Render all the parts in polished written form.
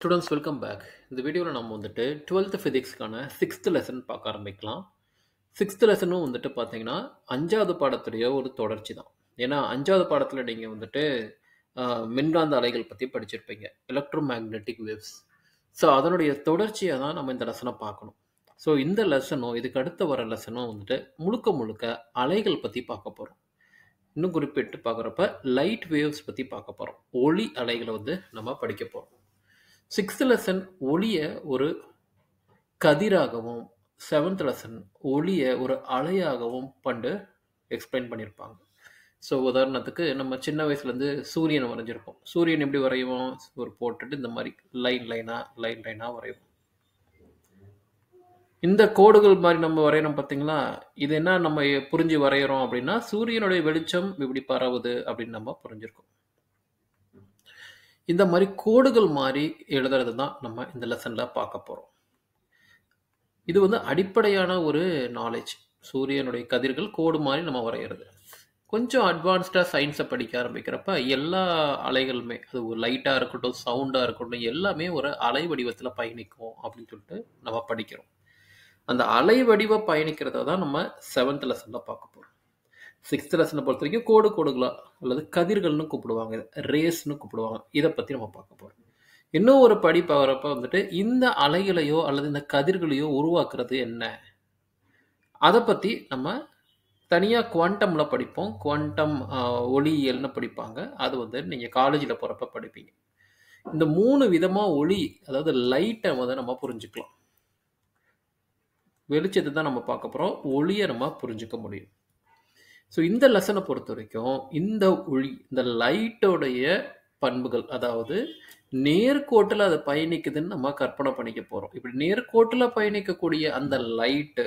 Students welcome back. இந்த வீடியோவில் நம்ம வந்துட்டு 12th ஃபிசிக்ஸ்க்கான 6th லெசன் பார்க்க ஆரம்பிக்கலாம். 6th லெசனும் வந்துட்டு பார்த்தீங்கன்னா 5வது பாடத்துடைய ஒரு தொடர்ச்சி தான். ஏன்னா 5வது பாடத்தில் நீங்கள் வந்துட்டு மின்காந்த அலைகள் பற்றி படிச்சிருப்பீங்க, எலக்ட்ரோ மேக்னெட்டிக் வேவ்ஸ். ஸோ அதனுடைய தொடர்ச்சியாக தான் நம்ம இந்த லெசனை பார்க்கணும். ஸோ இந்த லெசனும் இதுக்கு அடுத்து வர லெசனும் வந்துட்டு முழுக்க முழுக்க அலைகள் பற்றி பார்க்க போகிறோம். இன்னும் குறிப்பிட்டு பார்க்குறப்ப லைட் வேவ்ஸ் பற்றி பார்க்க போகிறோம். ஒளி அலைகளை வந்து நம்ம படிக்க போகிறோம். 6th லெசன் ஒளியை ஒரு கதிராகவும் 7th லெசன் ஒளியை ஒரு அலையாகவும் எக்ஸ்பிளைன் பண்ணியிருப்பாங்க. ஸோ உதாரணத்துக்கு நம்ம சின்ன வயசுலேருந்து சூரியனை வரைஞ்சிருப்போம். சூரியன் எப்படி வரைவோம்? ஒரு போட்டுட்டு இந்த மாதிரி லைன் லைனாக வரைவோம். இந்த கோடுகள் மாதிரி நம்ம வரைகிறோம் பார்த்தீங்களா? இது என்ன நம்ம புரிஞ்சு வரைகிறோம் அப்படின்னா, சூரியனுடைய வெளிச்சம் இப்படி பரவுது அப்படின்னு நம்ம புரிஞ்சிருக்கோம். இந்த மாதிரி கோடுகள் மாதிரி எழுதுறது தான் நம்ம இந்த லெசனில் பார்க்க போகிறோம். இது வந்து அடிப்படையான ஒரு நாலேஜ். சூரியனுடைய கதிர்கள் கோடு மாதிரி நம்ம வரைகிறது. கொஞ்சம் அட்வான்ஸ்டாக சயின்ஸை படிக்க ஆரம்பிக்கிறப்ப எல்லா அலைகளுமே, அது ஒரு லைட்டாக இருக்கட்டும், சவுண்டாக இருக்கட்டும், எல்லாமே ஒரு அலை வடிவத்தில் பயணிக்கும் அப்படின்னு சொல்லிட்டு நம்ம படிக்கிறோம். அந்த அலை வடிவ பயணிக்கிறத தான் நம்ம 7th லெசனில் பார்க்க போகிறோம். 6th லெசனை பொறுத்த வரைக்கும் கோடுகளா அல்லது கதிர்கள்னு கூப்பிடுவாங்க, ரேஸ்னு கூப்பிடுவாங்க. இதை பற்றி நம்ம பார்க்க போகிறோம். இன்னும் ஒரு படி பார்க்குறப்ப வந்துட்டு இந்த அலைகளையோ அல்லது இந்த கதிர்களையோ உருவாக்குறது என்ன, அதை பற்றி நம்ம தனியாக குவாண்டமில் படிப்போம். குவாண்டம் ஒளியியல்னு படிப்பாங்க. அது வந்து நீங்கள் காலேஜில் போகிறப்ப படிப்பீங்க. இந்த 3 விதமாக ஒளி, அதாவது லைட்டை வந்து நம்ம புரிஞ்சுக்கலாம். வெளிச்சத்தை தான் நம்ம பார்க்க போகிறோம். ஒளியை நம்ம புரிஞ்சுக்க முடியும். ஸோ இந்த லெசனை பொறுத்த வரைக்கும் இந்த ஒளி, இந்த லைட்டோடைய பண்புகள், அதாவது நேர்கோட்டில் அது பயணிக்குதுன்னு நம்ம கற்பனை பண்ணிக்க போகிறோம். இப்படி நேர்கோட்டில் பயணிக்கக்கூடிய அந்த லைட்டு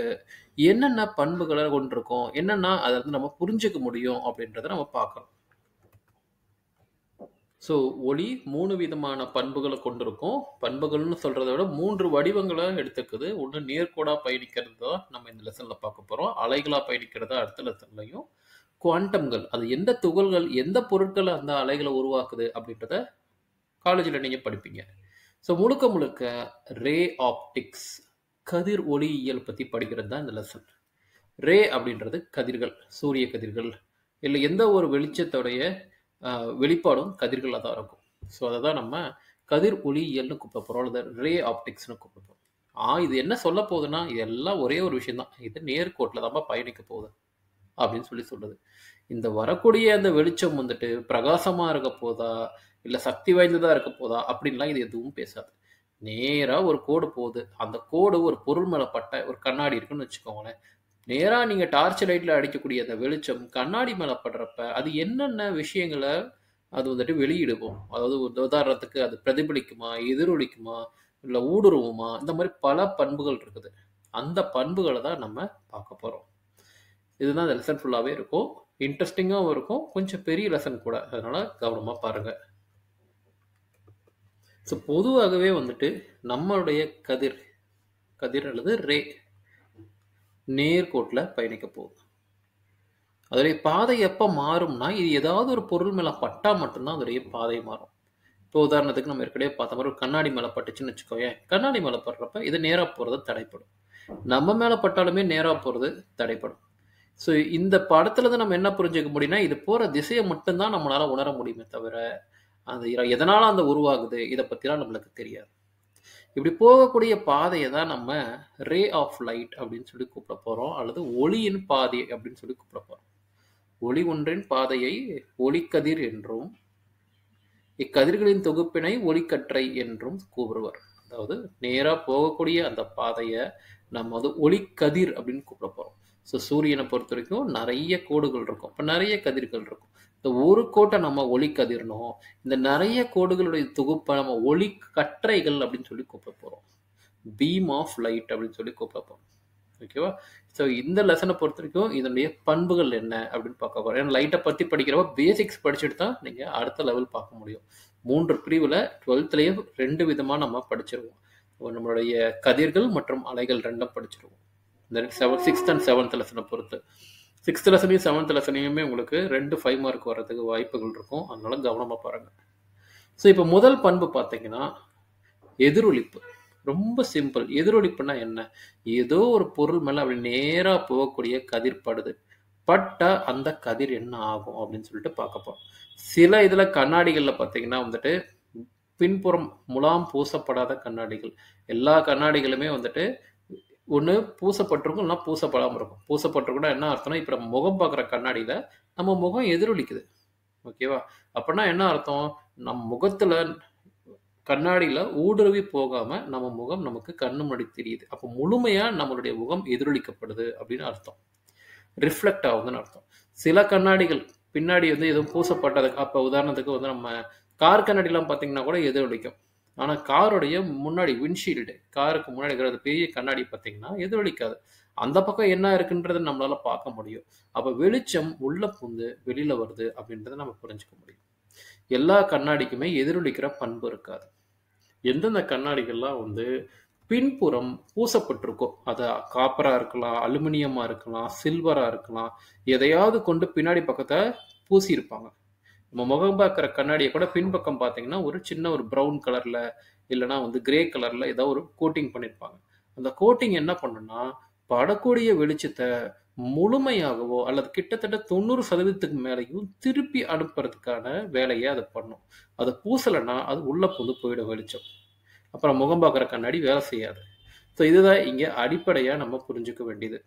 என்னென்ன பண்புகளை கொண்டிருக்கோம், என்னென்னா அதை வந்து நம்ம புரிஞ்சுக்க முடியும் அப்படின்றத நம்ம பார்க்கணும். ஸோ ஒளி 3 விதமான பண்புகளை கொண்டிருக்கும். பண்புகள்னு சொல்கிறத விட 3 வடிவங்களை எடுத்துக்குது. ஒன்று நேர்கோடாக பயணிக்கிறது தான் நம்ம இந்த லெசனில் பார்க்க போகிறோம். அலைகளாக பயணிக்கிறதா அடுத்த லெசன்லையும். குவாண்டம்கள், அது எந்த துகள்கள் எந்த பொருட்களை அந்த அலைகளை உருவாக்குது அப்படின்றத காலேஜில் நீங்கள் படிப்பீங்க. ஸோ முழுக்க முழுக்க ரே ஆப்டிக்ஸ், கதிர் ஒளியியல் பற்றி படிக்கிறது தான் இந்த லெசன். ரே அப்படின்றது கதிர்கள், சூரிய கதிர்கள், இல்லை எந்த ஒரு வெளிச்சத்தோடைய வெளிப்பாடும் கதிர்களாக தான் இருக்கும். ஸோ அதை தான் நம்ம கதிர் ஒளியியல்னு கூப்பிட போகிறோம், அல்லது ரே ஆப்டிக்ஸ்னு கூப்பிட போகிறோம். இது என்ன சொல்ல போகுதுன்னா, இதெல்லாம் ஒரே ஒரு விஷயம் தான், இது நேர்கோட்டில் தான் பயணிக்க போகுது அப்படின்னு சொல்லுது. இந்த வரக்கூடிய அந்த வெளிச்சம் வந்துட்டு பிரகாசமாக இருக்க போதா, இல்லை சக்தி வாய்ந்ததாக இருக்க போதா அப்படின்லாம் இது எதுவும் பேசாது. நேராக ஒரு கோடு போகுது. அந்த கோடு ஒரு பொருள் மேலே பட்ட ஒரு கண்ணாடி இருக்குன்னு வச்சுக்கோங்களேன். நேராக நீங்கள் டார்ச் லைட்டில் அடிக்கக்கூடிய அந்த வெளிச்சம் கண்ணாடி மேலே படுறப்ப அது என்னென்ன விஷயங்களை அது வந்துட்டு வெளியிடுவோம். அதாவது உதாரணத்துக்கு அது பிரதிபலிக்குமா, எதிரொலிக்குமா, இல்லை ஊடுருவுமா, இந்த மாதிரி பல பண்புகள் இருக்குது. அந்த பண்புகளை தான் நம்ம பார்க்க போகிறோம். இதுதான் இந்த லெசன் ஃபுல்லாகவே இருக்கும். இன்ட்ரெஸ்டிங்காகவும் இருக்கும், கொஞ்சம் பெரிய லெசன் கூட, அதனால் கவனமாக பாருங்கள். ஸோ பொதுவாகவே வந்துட்டு நம்மளுடைய கதிர் அல்லது ரே நேர்கோட்டில் பயணிக்க போகுது. அதோடைய பாதை எப்போ மாறும்னா, இது ஏதாவது ஒரு பொருள் மேலே பட்டா மட்டும்தான் அதோடைய பாதை மாறும். இப்போ உதாரணத்துக்கு நம்ம ஏற்கனவே பார்த்த மாதிரி ஒரு கண்ணாடி மேலே பட்டுச்சுன்னு வச்சுக்கோங்க. கண்ணாடி மேலே படுறப்ப இது நேராக போகிறது தடைப்படும். நம்ம மேலே பட்டாலுமே நேராக போகிறது தடைப்படும். ஸோ இந்த படத்துல தான் நம்ம என்ன புரிஞ்சுக்க முடியும்னா, இது போகிற திசையை மட்டும்தான் நம்மளால் உணர முடியுமே தவிர, அது எதனால் அந்த உருவாகுது இதை பற்றிலாம் நம்மளுக்கு தெரியாது. இப்படி போகக்கூடிய பாதையை தான் நம்ம ரே ஆஃப் லைட் அப்படின்னு சொல்லி கூப்பிட போகிறோம், அல்லது ஒளியின் பாதை அப்படின்னு சொல்லி கூப்பிட போகிறோம். ஒளி ஒன்றின் பாதையை ஒளிக்கதிர் என்றும், இக்கதிர்களின் தொகுப்பினை ஒளிக்கற்றை என்றும் கூறுவர். அதாவது நேராக போகக்கூடிய அந்த பாதையை நம்ம வந்து ஒளிக்கதிர் அப்படின்னு கூப்பிட போகிறோம். ஸோ சூரியனை பொறுத்த வரைக்கும் நிறைய கோடுகள் இருக்கும், இப்போ நிறைய கதிர்கள் இருக்கும். இந்த ஒரு கோட்டை நம்ம ஒளிக்கதிர்னோம், இந்த நிறைய கோடுகளுடைய தொகுப்பை நம்ம ஒளிக்கற்றைகள் அப்படின்னு சொல்லி கூப்பிட போகிறோம். பீம் ஆஃப் லைட் அப்படின்னு சொல்லி கூப்பிட போகிறோம். ஓகேவா? ஸோ இந்த லெசனை பொறுத்த வரைக்கும் இதனுடைய பண்புகள் என்ன அப்படின்னு பார்க்க போகிறோம். ஏன்னா லைட்டை பற்றி படிக்கிறப்ப பேசிக்ஸ் படிச்சுட்டு தான் நீங்கள் அடுத்த லெவல் பார்க்க முடியும். 3 பிரிவில் 12th 2 விதமாக நம்ம படிச்சிருவோம். நம்மளுடைய கதிர்கள் மற்றும் அலைகள் 2 படிச்சிருவோம். இந்த 6th and 7th லெசனை பொறுத்து 6th லெசனையும் 7th லெசனையுமே உங்களுக்கு 2 5 மார்க் வர்றதுக்கு வாய்ப்புகள் இருக்கும். அதனால கவனமாக பாருங்கள். ஸோ இப்போ முதல் பண்பு பார்த்தீங்கன்னா, எதிரொலிப்பு. ரொம்ப சிம்பிள். எதிரொலிப்புனா என்ன? ஏதோ ஒரு பொருள் மேல அப்படி நேரா போகக்கூடிய கதிர் படுது. பட்டா அந்த கதிர் என்ன ஆகும் அப்படின்னு சொல்லிட்டு பார்க்க போறோம். சில இதுல கண்ணாடிகள்ல பார்த்தீங்கன்னா வந்துட்டு பின்புறம் முலாம் பூசப்படாத கண்ணாடிகள். எல்லா கண்ணாடிகளுமே வந்துட்டு ஒண்ணு பூசப்பட்டிருக்கும், இல்லைன்னா பூசப்படாம இருக்கும். பூசப்பட்டிருக்குன்னா என்ன அர்த்தம்னா, இப்ப நம்ம முகம் பார்க்குற கண்ணாடியில நம்ம முகம் எதிரொலிக்குது. ஓகேவா? அப்படின்னா என்ன அர்த்தம்? நம் முகத்துல கண்ணாடியில ஊடுருவி போகாம நம்ம முகம் நமக்கு கண்ணு முன்னாடி தெரியுது. அப்போ முழுமையா நம்மளுடைய முகம் எதிரொலிக்கப்படுது அப்படின்னு அர்த்தம். ரிஃப்ளெக்ட் ஆகுதுன்னு அர்த்தம். சில கண்ணாடிகள் பின்னாடி வந்து எதுவும் பூசப்பட்டது. அப்ப உதாரணத்துக்கு வந்து நம்ம கார் கண்ணாடிலாம் பார்த்தீங்கன்னா கூட எதிரொலிக்கும். ஆனா காருடைய முன்னாடி விண்ட்ஷீல்டு, காருக்கு முன்னாடி இருக்கிற பெரிய கண்ணாடி பார்த்தீங்கன்னா எதிரொலிக்காது. அந்த பக்கம் என்ன இருக்குன்றத நம்மளால பார்க்க முடியும். அப்ப வெளிச்சம் உள்ள புகுந்து வெளியில வருது அப்படின்றத நம்ம புரிஞ்சுக்க முடியும். எல்லா கண்ணாடிக்குமே எதிரொலிக்கிற பண்பு இருக்காது. எந்தெந்த கண்ணாடிகள்லாம் வந்து பின்புறம் பூசப்பட்டிருக்கோ, அது காப்பரா இருக்கலாம், அலுமினியமா இருக்கலாம், சில்வரா இருக்கலாம், எதையாவது கொண்டு பின்னாடி பக்கத்தை பூசியிருப்பாங்க. நம்ம முகம் பார்க்குற கண்ணாடியை கூட பின்பக்கம் பார்த்தீங்கன்னா ஒரு சின்ன ஒரு ப்ரௌன் கலர்ல இல்லைன்னா வந்து கிரே கலர்ல ஏதாவது ஒரு கோட்டிங் பண்ணியிருப்பாங்க. அந்த கோட்டிங் என்ன பண்ணுன்னா படக்கூடிய வெளிச்சத்தை முழுமையாகவோ அல்லது கிட்டத்தட்ட 90% மேலேயும் திருப்பி அனுப்புறதுக்கான வேலையை அது பண்ணும். அதை பூசலைன்னா அது உள்ள புந்து போயிடும் வெளிச்சம். அப்புறம் முகம் பார்க்குற கண்ணாடி வேலை செய்யாது. ஸோ இதுதான் இங்கே அடிப்படையாக நம்ம புரிஞ்சுக்க வேண்டியது.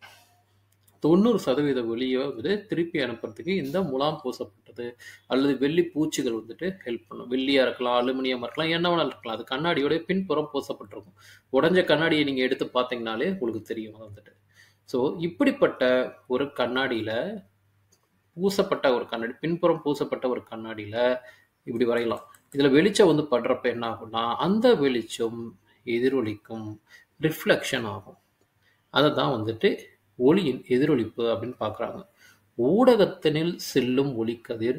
90% ஒளியை வந்து திருப்பி அனுப்புறதுக்கு இந்த முலாம் பூசப்பட்டது அல்லது வெள்ளி பூச்சிகள் வந்துட்டு ஹெல்ப் பண்ணும். வெள்ளியாக இருக்கலாம், அலுமினியமாக இருக்கலாம், என்ன வேணாலும் இருக்கலாம். அது கண்ணாடியோட பின்புறம் பூசப்பட்டிருக்கும். உடஞ்ச கண்ணாடியை நீங்கள் எடுத்து பார்த்தீங்கனாலே உங்களுக்கு தெரியும் அது வந்துட்டு. ஸோ இப்படிப்பட்ட ஒரு கண்ணாடியில் பூசப்பட்ட ஒரு கண்ணாடி, பின்புறம் பூசப்பட்ட ஒரு கண்ணாடியில் இப்படி வரையலாம். இதில் வெளிச்சம் வந்து படுறப்ப என்ன ஆகும்னா அந்த வெளிச்சம் எதிரொலிக்கும், ரிஃப்ளெக்ஷன் ஆகும். அதை தான் வந்துட்டு ஒளியின் எதிரொலிப்பு அப்படின்னு பார்க்குறாங்க. ஊடகத்தினில் செல்லும் ஒளிக்கதிர்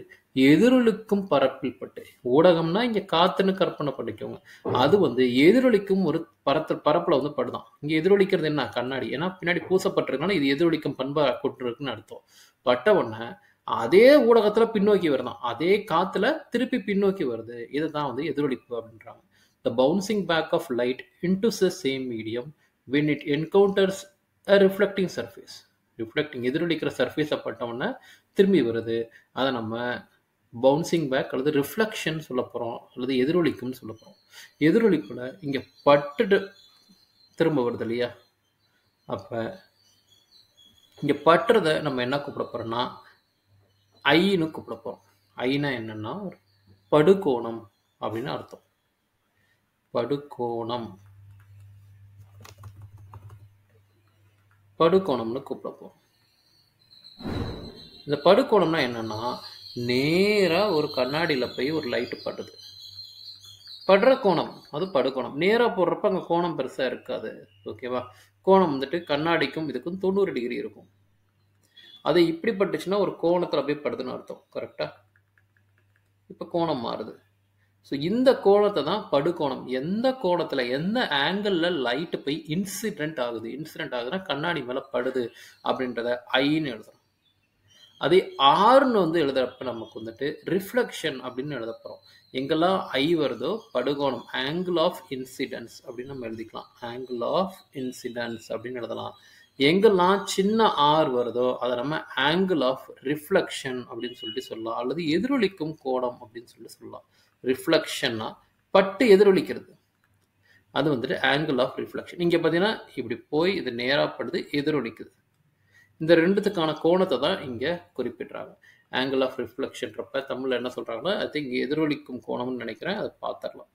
எதிரொலிக்கும் பரப்பில் பட்டு, ஊடகம்னா இங்க காத்துன்னு கற்பனை பண்ணிக்கோங்க. அது வந்து எதிரொலிக்கும் ஒரு பரப்புல வந்து படுதான். இங்க எதிரொலிக்கிறது என்ன? கண்ணாடி. ஏன்னா பின்னாடி பூசப்பட்டிருக்கனால இது எதிரொலிக்கும் பண்பா கொண்டிருக்குன்னு அர்த்தம். பட்ட உடனே அதே ஊடகத்துல பின்னோக்கி வருதான், அதே காத்துல திருப்பி பின்னோக்கி வருது. இதுதான் வந்து எதிரொலிப்பு அப்படின்றாங்க. The bouncing back of light into the same medium when it encounters a reflecting surface. Reflecting எதிரொலிக்கிற சர்ஃபேஸை பட்டோன்னே திரும்பி வருது. அதை நம்ம பவுன்சிங் பேக் அல்லது ரிஃப்ளெக்ஷன் சொல்ல போகிறோம், அல்லது எதிரொலிக்கும்னு சொல்ல போகிறோம். எதிரொலிப்பில் இங்கே பட்டுட்டு திரும்ப வருது இல்லையா? அப்போ இங்கே பட்டுறதை நம்ம என்ன கூப்பிட போகிறோம்னா ஐன்னு கூப்பிட போகிறோம். ஐனா என்னன்னா ஒரு படுகோணம் அப்படின்னு அர்த்தம். படுகோணம், படுகோணம்னு கூப்பிட போகிறோம். இந்த படுகோணம்னா என்னன்னா நேராக ஒரு கண்ணாடியில் போய் ஒரு லைட்டு படுது, படுற கோணம் அது படுகோணம். நேராக போடுறப்ப அங்கே கோணம் பெருசாக இருக்காது. ஓகேவா? கோணம் வந்துட்டு கண்ணாடிக்கும் இதுக்கும் 90 டிகிரி இருக்கும். அது இப்படி பட்டுச்சுன்னா ஒரு கோணத்தில் அப்படியே படுதுன்னு அர்த்தம். கரெக்டாக? இப்போ கோணம் மாறுது. ஸோ இந்த கோணத்தை தான் படுகோணம். எந்த கோணத்தில் எந்த ஆங்கிளில் லைட்டு போய் இன்சிடென்ட் ஆகுது, இன்சிடென்ட் ஆகுதுன்னா கண்ணாடி மேலே படுது அப்படின்றத ஐன்னு எழுதுறோம். அதே ஆர்னு வந்து எழுதுறப்ப நமக்கு வந்துட்டு ரிஃப்ளெக்ஷன் அப்படின்னு எழுத போகிறோம். எங்கெல்லாம் ஐ வருதோ படுகோணம், ஆங்கிள் ஆஃப் இன்சிடென்ஸ் அப்படின்னு நம்ம எழுதிக்கலாம். ஆங்கிள் ஆஃப் இன்சிடென்ஸ் அப்படின்னு எழுதலாம். எங்கெல்லாம் சின்ன ஆர் வருதோ அதை நம்ம ஆங்கிள் ஆஃப் ரிஃப்ளெக்ஷன் அப்படின்னு சொல்லிட்டு சொல்லலாம், அல்லது எதிரொலிக்கும் கோணம் அப்படின்னு சொல்லிட்டு சொல்லலாம். ரிஃப்ளெக்ஷன்னா பட்டு எதிரொலிக்கிறது, அது வந்துட்டு ஆங்கிள் ஆஃப் ரிஃப்ளெக்ஷன். இங்கே பார்த்தீங்கன்னா இப்படி போய் இது நேராக படுது, எதிரொலிக்குது. இந்த ரெண்டுத்துக்கான கோணத்தை தான் இங்கே குறிப்பிடுறாங்க. ஆங்கிள் ஆஃப் ரிஃப்ளெக்ஷன்றப்ப தமிழில் என்ன சொல்கிறாங்கன்னா அது இங்கே எதிரொலிக்கும் கோணம்னு நினைக்கிறேன், அதை பார்த்துடலாம்.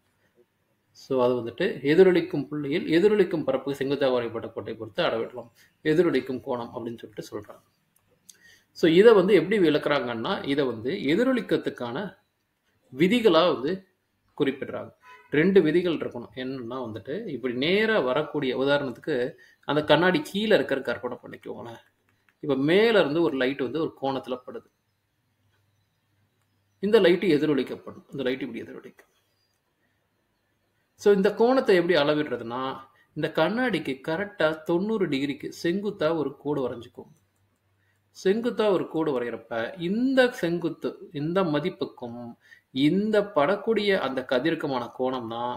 ஸோ அது வந்துட்டு எதிரொலிக்கும் புள்ளியில் எதிரொலிக்கும் பரப்பு செங்குத்தாக வரைபட்ட கோட்டை பொறுத்து அளவிடலாம், எதிரொலிக்கும் கோணம் அப்படின்னு சொல்லிட்டு சொல்கிறாங்க. ஸோ இதை வந்து எப்படி விளக்குறாங்கன்னா இதை வந்து எதிரொலிக்கிறதுக்கான விதிகளாக வந்து குறிப்பிடுறாங்க. 2 விதிகள் இருக்கணும். என்னன்னா வந்துட்டு இப்படி நேராக வரக்கூடிய, உதாரணத்துக்கு அந்த கண்ணாடி கீழே இருக்கிற கற்பனை பண்ணிக்கோங்களேன். இப்போ மேலே இருந்து ஒரு லைட் வந்து ஒரு கோணத்தில் படுது, இந்த லைட்டு எதிரொலிக்கப்படும், இந்த லைட்டு இப்படி எதிரொலிக்கும். ஸோ இந்த கோணத்தை எப்படி அளவிடுறதுன்னா இந்த கண்ணாடிக்கு கரெக்டாக 90 டிகிரிக்கு செங்குத்தாக ஒரு கோடு வரைஞ்சிக்கும். செங்குத்தாக ஒரு கோடு வரைகிறப்ப இந்த செங்குத்து, இந்த மதிப்புக்கும் இந்த படக்கூடிய அந்த கதிருக்குமான கோணம் தான்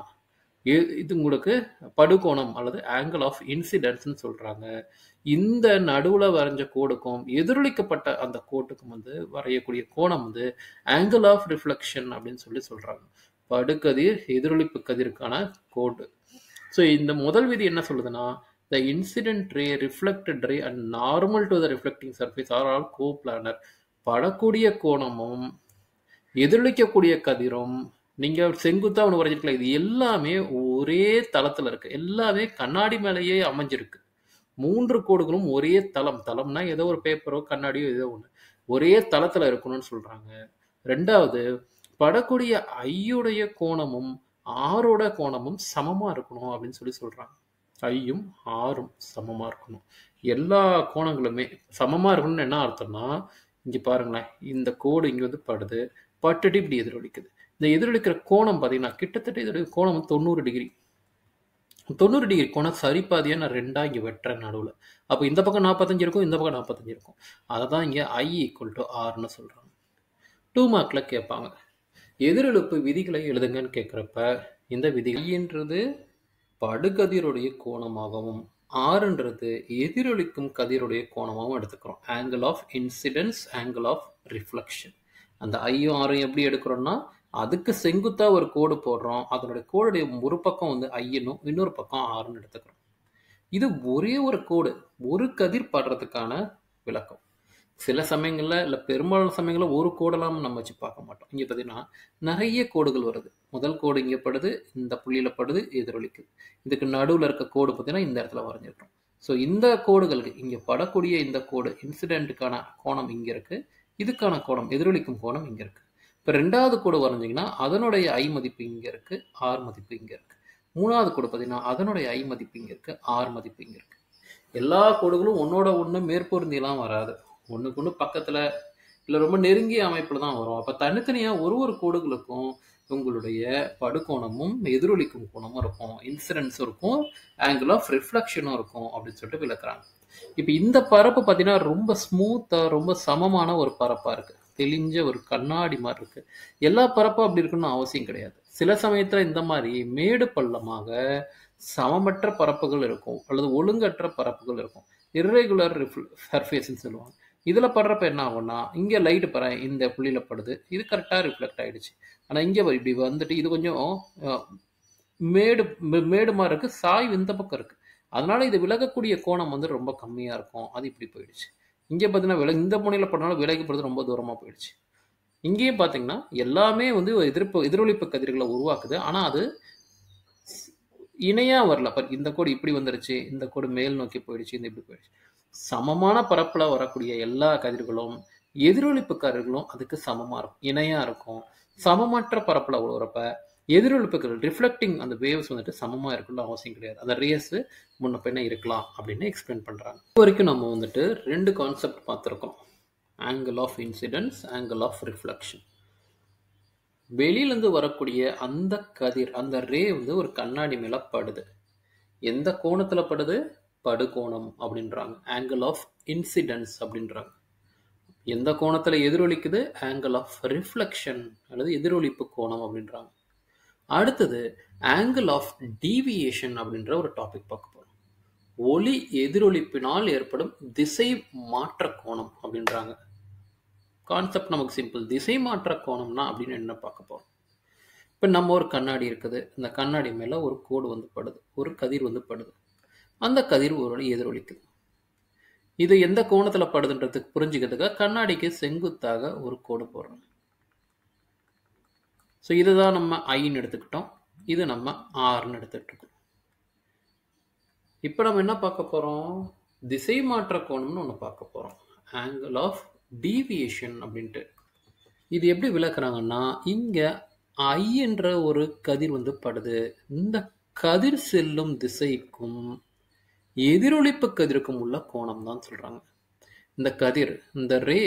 இது உங்களுக்கு படுகோணம் அல்லது ஆங்கிள் ஆஃப் இன்சிடென்ட்ஸ்னு சொல்றாங்க. இந்த நடுவுல வரைஞ்ச கோடுக்கும் எதிரொலிக்கப்பட்ட அந்த கோட்டுக்கும் வந்து வரையக்கூடிய கோணம் வந்து ஆங்கிள் ஆஃப் ரிஃப்ளெக்ஷன் அப்படின்னு சொல்லி சொல்றாங்க. படுகதிர் எதிரொலிப்பு கதிருக்கான கோடு. ஸோ இந்த முதல் விதி என்ன சொல்லுதுன்னா, the incident ray, reflected ray and normal to the reflecting surface are all coplanar. படக்கூடிய கோணமும் எதிரொலிக்கக்கூடிய கதிரும் நீங்க செங்குத்தா ஒன்று வரைஞ்சிருக்கலாம், இது எல்லாமே ஒரே தளத்துல இருக்கு, எல்லாமே கண்ணாடி மேலேயே அமைஞ்சிருக்கு. 3 கோடுகளும் ஒரே தளம், தளம்னா ஏதோ ஒரு பேப்பரோ கண்ணாடியோ ஏதோ ஒன்று ஒரே தளத்துல இருக்கணும்னு சொல்றாங்க. ரெண்டாவது, படக்கூடிய ஐயுடைய கோணமும் ஆரோட கோணமும் சமமா இருக்கணும் அப்படின்னு சொல்லி சொல்றாங்க. ஐயும் ஆரும் சமமா இருக்கணும். எல்லா கோணங்களுமே சமமா இருக்கணும்னு என்ன அர்த்தம்னா, இங்க பாருங்களேன், இந்த கோடு இங்க வந்து படுது, பட்டுட்டு இப்படி எதிரொலிக்குது. இந்த எதிரொலிக்கிற கோணம் பார்த்தீங்கன்னா கிட்டத்தட்ட இதோடைய கோணம் 90 டிகிரி. 90 டிகிரி கோணம் சரிபாதியா நான் ரெண்டா இங்க வெட்டுறேன் நடுவில். அப்போ இந்த பக்கம் 45 இருக்கும், இந்த பக்கம் 45 இருக்கும். அதை தான் இங்க I = Rன்னு சொல்றாங்க. 2 மார்க்ல கேட்பாங்க, எதிரொலிப்பு விதிகளை எழுதுங்கன்னு கேட்குறப்ப இந்த விதி ஐன்றது படுகதிருடைய கோணமாகவும் ஆறுன்றது எதிரொலிக்கும் கதிருடைய கோணமாகவும் எடுத்துக்கிறோம். Angle of incidence, angle of reflection. அந்த ஐயும் ஆறும் எப்படி எடுக்கிறோம்னா, அதுக்கு செங்குத்தா ஒரு கோடு போடுறோம், அதனுடைய கோடுடைய ஒரு பக்கம் வந்து ஐயனும் இன்னொரு பக்கம் ஆறுன்னு எடுத்துக்கிறோம். இது ஒரே ஒரு கோடு, ஒரு கதிர் படுறதுக்கான விளக்கம். சில சமயங்கள்ல இல்லை பெரும்பாலான சமயங்களில் ஒரு கோடெல்லாம் நம்ம வச்சு பார்க்க மாட்டோம். இங்கே பார்த்தீங்கன்னா நிறைய கோடுகள் வருது. முதல் கோடு இங்கே படுது, இந்த புள்ளியில படுது, எதிரொலிக்குது. இதுக்கு நடுவில் இருக்க கோடு பார்த்தீங்கன்னா இந்த இடத்துல வரைஞ்சிருக்கோம். ஸோ இந்த கோடுகளுக்கு இங்கே படக்கூடிய இந்த கோடு இன்சிடென்ட்டுக்கான கோணம் இங்கே இருக்கு, இதுக்கான கோணம் எதிரொலிக்கும் கோணம் இங்கே இருக்கு. இப்போ ரெண்டாவது கோடு வரைஞ்சிங்கன்னா அதனுடைய ஐ மதிப்பு இங்கே இருக்கு, ஆர் மதிப்பு இங்கே இருக்கு. மூணாவது கோடு பார்த்தீங்கன்னா அதனுடைய ஐ மதிப்பு இங்கே இருக்கு, ஆர் மதிப்பு இங்கே இருக்கு. எல்லா கோடுகளும் ஒன்னோட ஒன்று மேற்பொருந்திலாம் வராது, ஒன்றுக்கு ஒன்று பக்கத்தில் இல்லை ரொம்ப நெருங்கிய அமைப்பில் தான் வரும். அப்போ தனித்தனியாக ஒரு கோடுகளுக்கும் உங்களுடைய படுகோணமும் எதிரொலிக்கும் கோணமும் இருக்கும், இன்சிடென்ஸும் இருக்கும், ஆங்கிள் ஆஃப் ரிஃப்ளெக்ஷனும் இருக்கும் அப்படின்னு சொல்லிட்டு விளக்குறாங்க. இப்போ இந்த பரப்பு பார்த்தீங்கன்னா ரொம்ப ஸ்மூத்தாக ரொம்ப சமமான ஒரு பரப்பாக இருக்குது, தெளிஞ்ச ஒரு கண்ணாடி மாதிரி இருக்குது. எல்லா பரப்பும் அப்படி இருக்குன்னு அவசியம் கிடையாது. சில சமயத்தில் இந்த மாதிரி மேடு பள்ளமாக சமமற்ற பரப்புகள் இருக்கும் அல்லது ஒழுங்கற்ற பரப்புகள் இருக்கும், இர்ரெகுலர் சர்ஃபேஸ்ன்னு சொல்லுவாங்க. இதில் படுறப்ப என்ன ஆகும்னா, இங்கே லைட்டு பற இந்த புள்ளியில் படுது, இது கரெக்டாக ரிஃப்ளெக்ட் ஆகிடுச்சு. ஆனால் இங்கே இப்படி வந்துட்டு இது கொஞ்சம் மேடு மாதிரி இருக்குது, சாய்வு இந்த பக்கம் இருக்குது, அதனால இது விலகக்கூடிய கோணம் வந்து ரொம்ப கம்மியாக இருக்கும், அது இப்படி போயிடுச்சு. இங்கே பார்த்தீங்கன்னா இந்த முனையில் படுறதுனால விலகப்படுறது ரொம்ப தூரமாக போயிடுச்சு. இங்கேயும் பார்த்தீங்கன்னா எல்லாமே வந்து எதிரொலிப்பு கதிர்களை உருவாக்குது, ஆனால் அது இணையாக வரல. இந்த கோடு இப்படி வந்துருச்சு, இந்த கோடு மேல் நோக்கி போயிடுச்சு, இந்த இப்படி போயிடுச்சு. சமமான பரப்பில் வரக்கூடிய எல்லா கதிர்களும் எதிரொலிப்பு கதிர்களும் அதுக்கு சமமாக இருக்கும், இணையாக இருக்கும். சமமற்ற பரப்பில் உருவறப்ப எதிரொலிப்புகள் ரிஃப்ளெக்டிங் அந்த வேவ்ஸ் வந்துட்டு சமமாக இருக்குன்னு அவசியம் கிடையாது, அந்த ரேஸ் முன்ன பின்ன இருக்கலாம் அப்படின்னு எக்ஸ்பிளைன் பண்ணுறாங்க. இது வரைக்கும் நம்ம வந்துட்டு 2 கான்செப்ட் பார்த்துருக்கோம், angle of incidence, angle of reflection. வெளியிலேருந்து வரக்கூடிய அந்த கதிர், அந்த ரே வந்து ஒரு கண்ணாடி மேலே படுது, எந்த கோணத்தில் படுது, படுகோணம் அப்படின்றாங்க, ஆங்கிள் ஆஃப் இன்சிடென்ஸ் அப்படின்றாங்க. எந்த கோணத்தில் எதிரொலிக்குது, ஆங்கிள் ஆஃப் ரிஃப்ளெக்ஷன் அல்லது எதிரொலிப்பு கோணம் அப்படின்றாங்க. அடுத்தது ஆங்கிள் ஆஃப் டீவியேஷன் அப்படின்ற ஒரு டாபிக் பார்க்க போகிறோம். ஒளி எதிரொலிப்பினால் ஏற்படும் திசை மாற்ற கோணம் அப்படின்றாங்க. கான்செப்ட் நமக்கு சிம்பிள், திசை மாற்ற கோணம்னா அப்படின்னு என்ன பார்க்க போகிறோம். இப்போ நம்ம ஒரு கண்ணாடி இருக்குது, இந்த கண்ணாடி மேலே ஒரு கோடு வந்து படுது, ஒரு கதிர் வந்து படுது, அந்த கதிர் ஒரு எதிரொலிக்குது. இது எந்த கோணத்தில் படுதுன்றதுக்கு புரிஞ்சுக்கிறதுக்காக கண்ணாடிக்கு செங்குத்தாக ஒரு கோடு போடுறோம். ஸோ இதுதான் நம்ம ஐன்னு எடுத்துக்கிட்டோம், இது நம்ம ஆர்ன்னு எடுத்துக்கிட்டு இருக்கோம். இப்போ நம்ம என்ன பார்க்க போகிறோம், திசை மாற்ற கோணம்னு ஒன்று பார்க்க போகிறோம், ஆங்கிள் ஆஃப் டீவியேஷன் அப்படின்ட்டு. இது எப்படி விளக்குறாங்கன்னா, இங்கே ஐ என்ற ஒரு கதிர் வந்து படுது, இந்த கதிர் செல்லும் திசைக்கும் எதிரொலிப்பு கதிருக்கும் உள்ள கோணம் தான் சொல்கிறாங்க. இந்த கதிர், இந்த ரே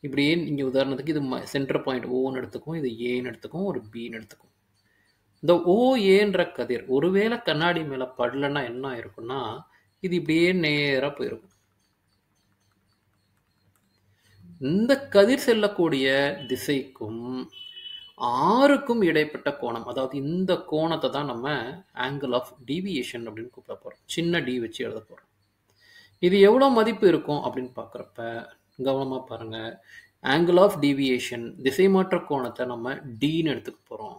இப்படியே இங்கே உதாரணத்துக்கு இது சென்டர் பாயிண்ட் ஓன்னு எடுத்துக்கும், இது ஏன்னு எடுத்துக்கும், ஒரு பின்னு எடுத்துக்கும். இந்த ஓஏன்ற கதிர் ஒருவேளை கண்ணாடி மேலே படலைன்னா என்ன ஆயிருக்குன்னா, இது இப்படியே நேராக போயிருக்கும். இந்த கதிர் செல்லக்கூடிய திசைக்கும் 6க்கும் இடைப்பட்ட கோணம். அதாவது இந்த கோணத்தை தான் நம்ம ஆங்கிள் ஆஃப் டீவியேஷன் அப்படின்னு கூப்பிட போறோம். சின்ன டி வச்சு எழுத போறோம். இது எவ்வளோ மதிப்பு இருக்கும் அப்படின்னு பார்க்குறப்ப கவனமா பாருங்க. ஆங்கிள் ஆஃப் டீவியேஷன் திசை மாற்ற கோணத்தை நம்ம டின்னு எடுத்துக்க போறோம்.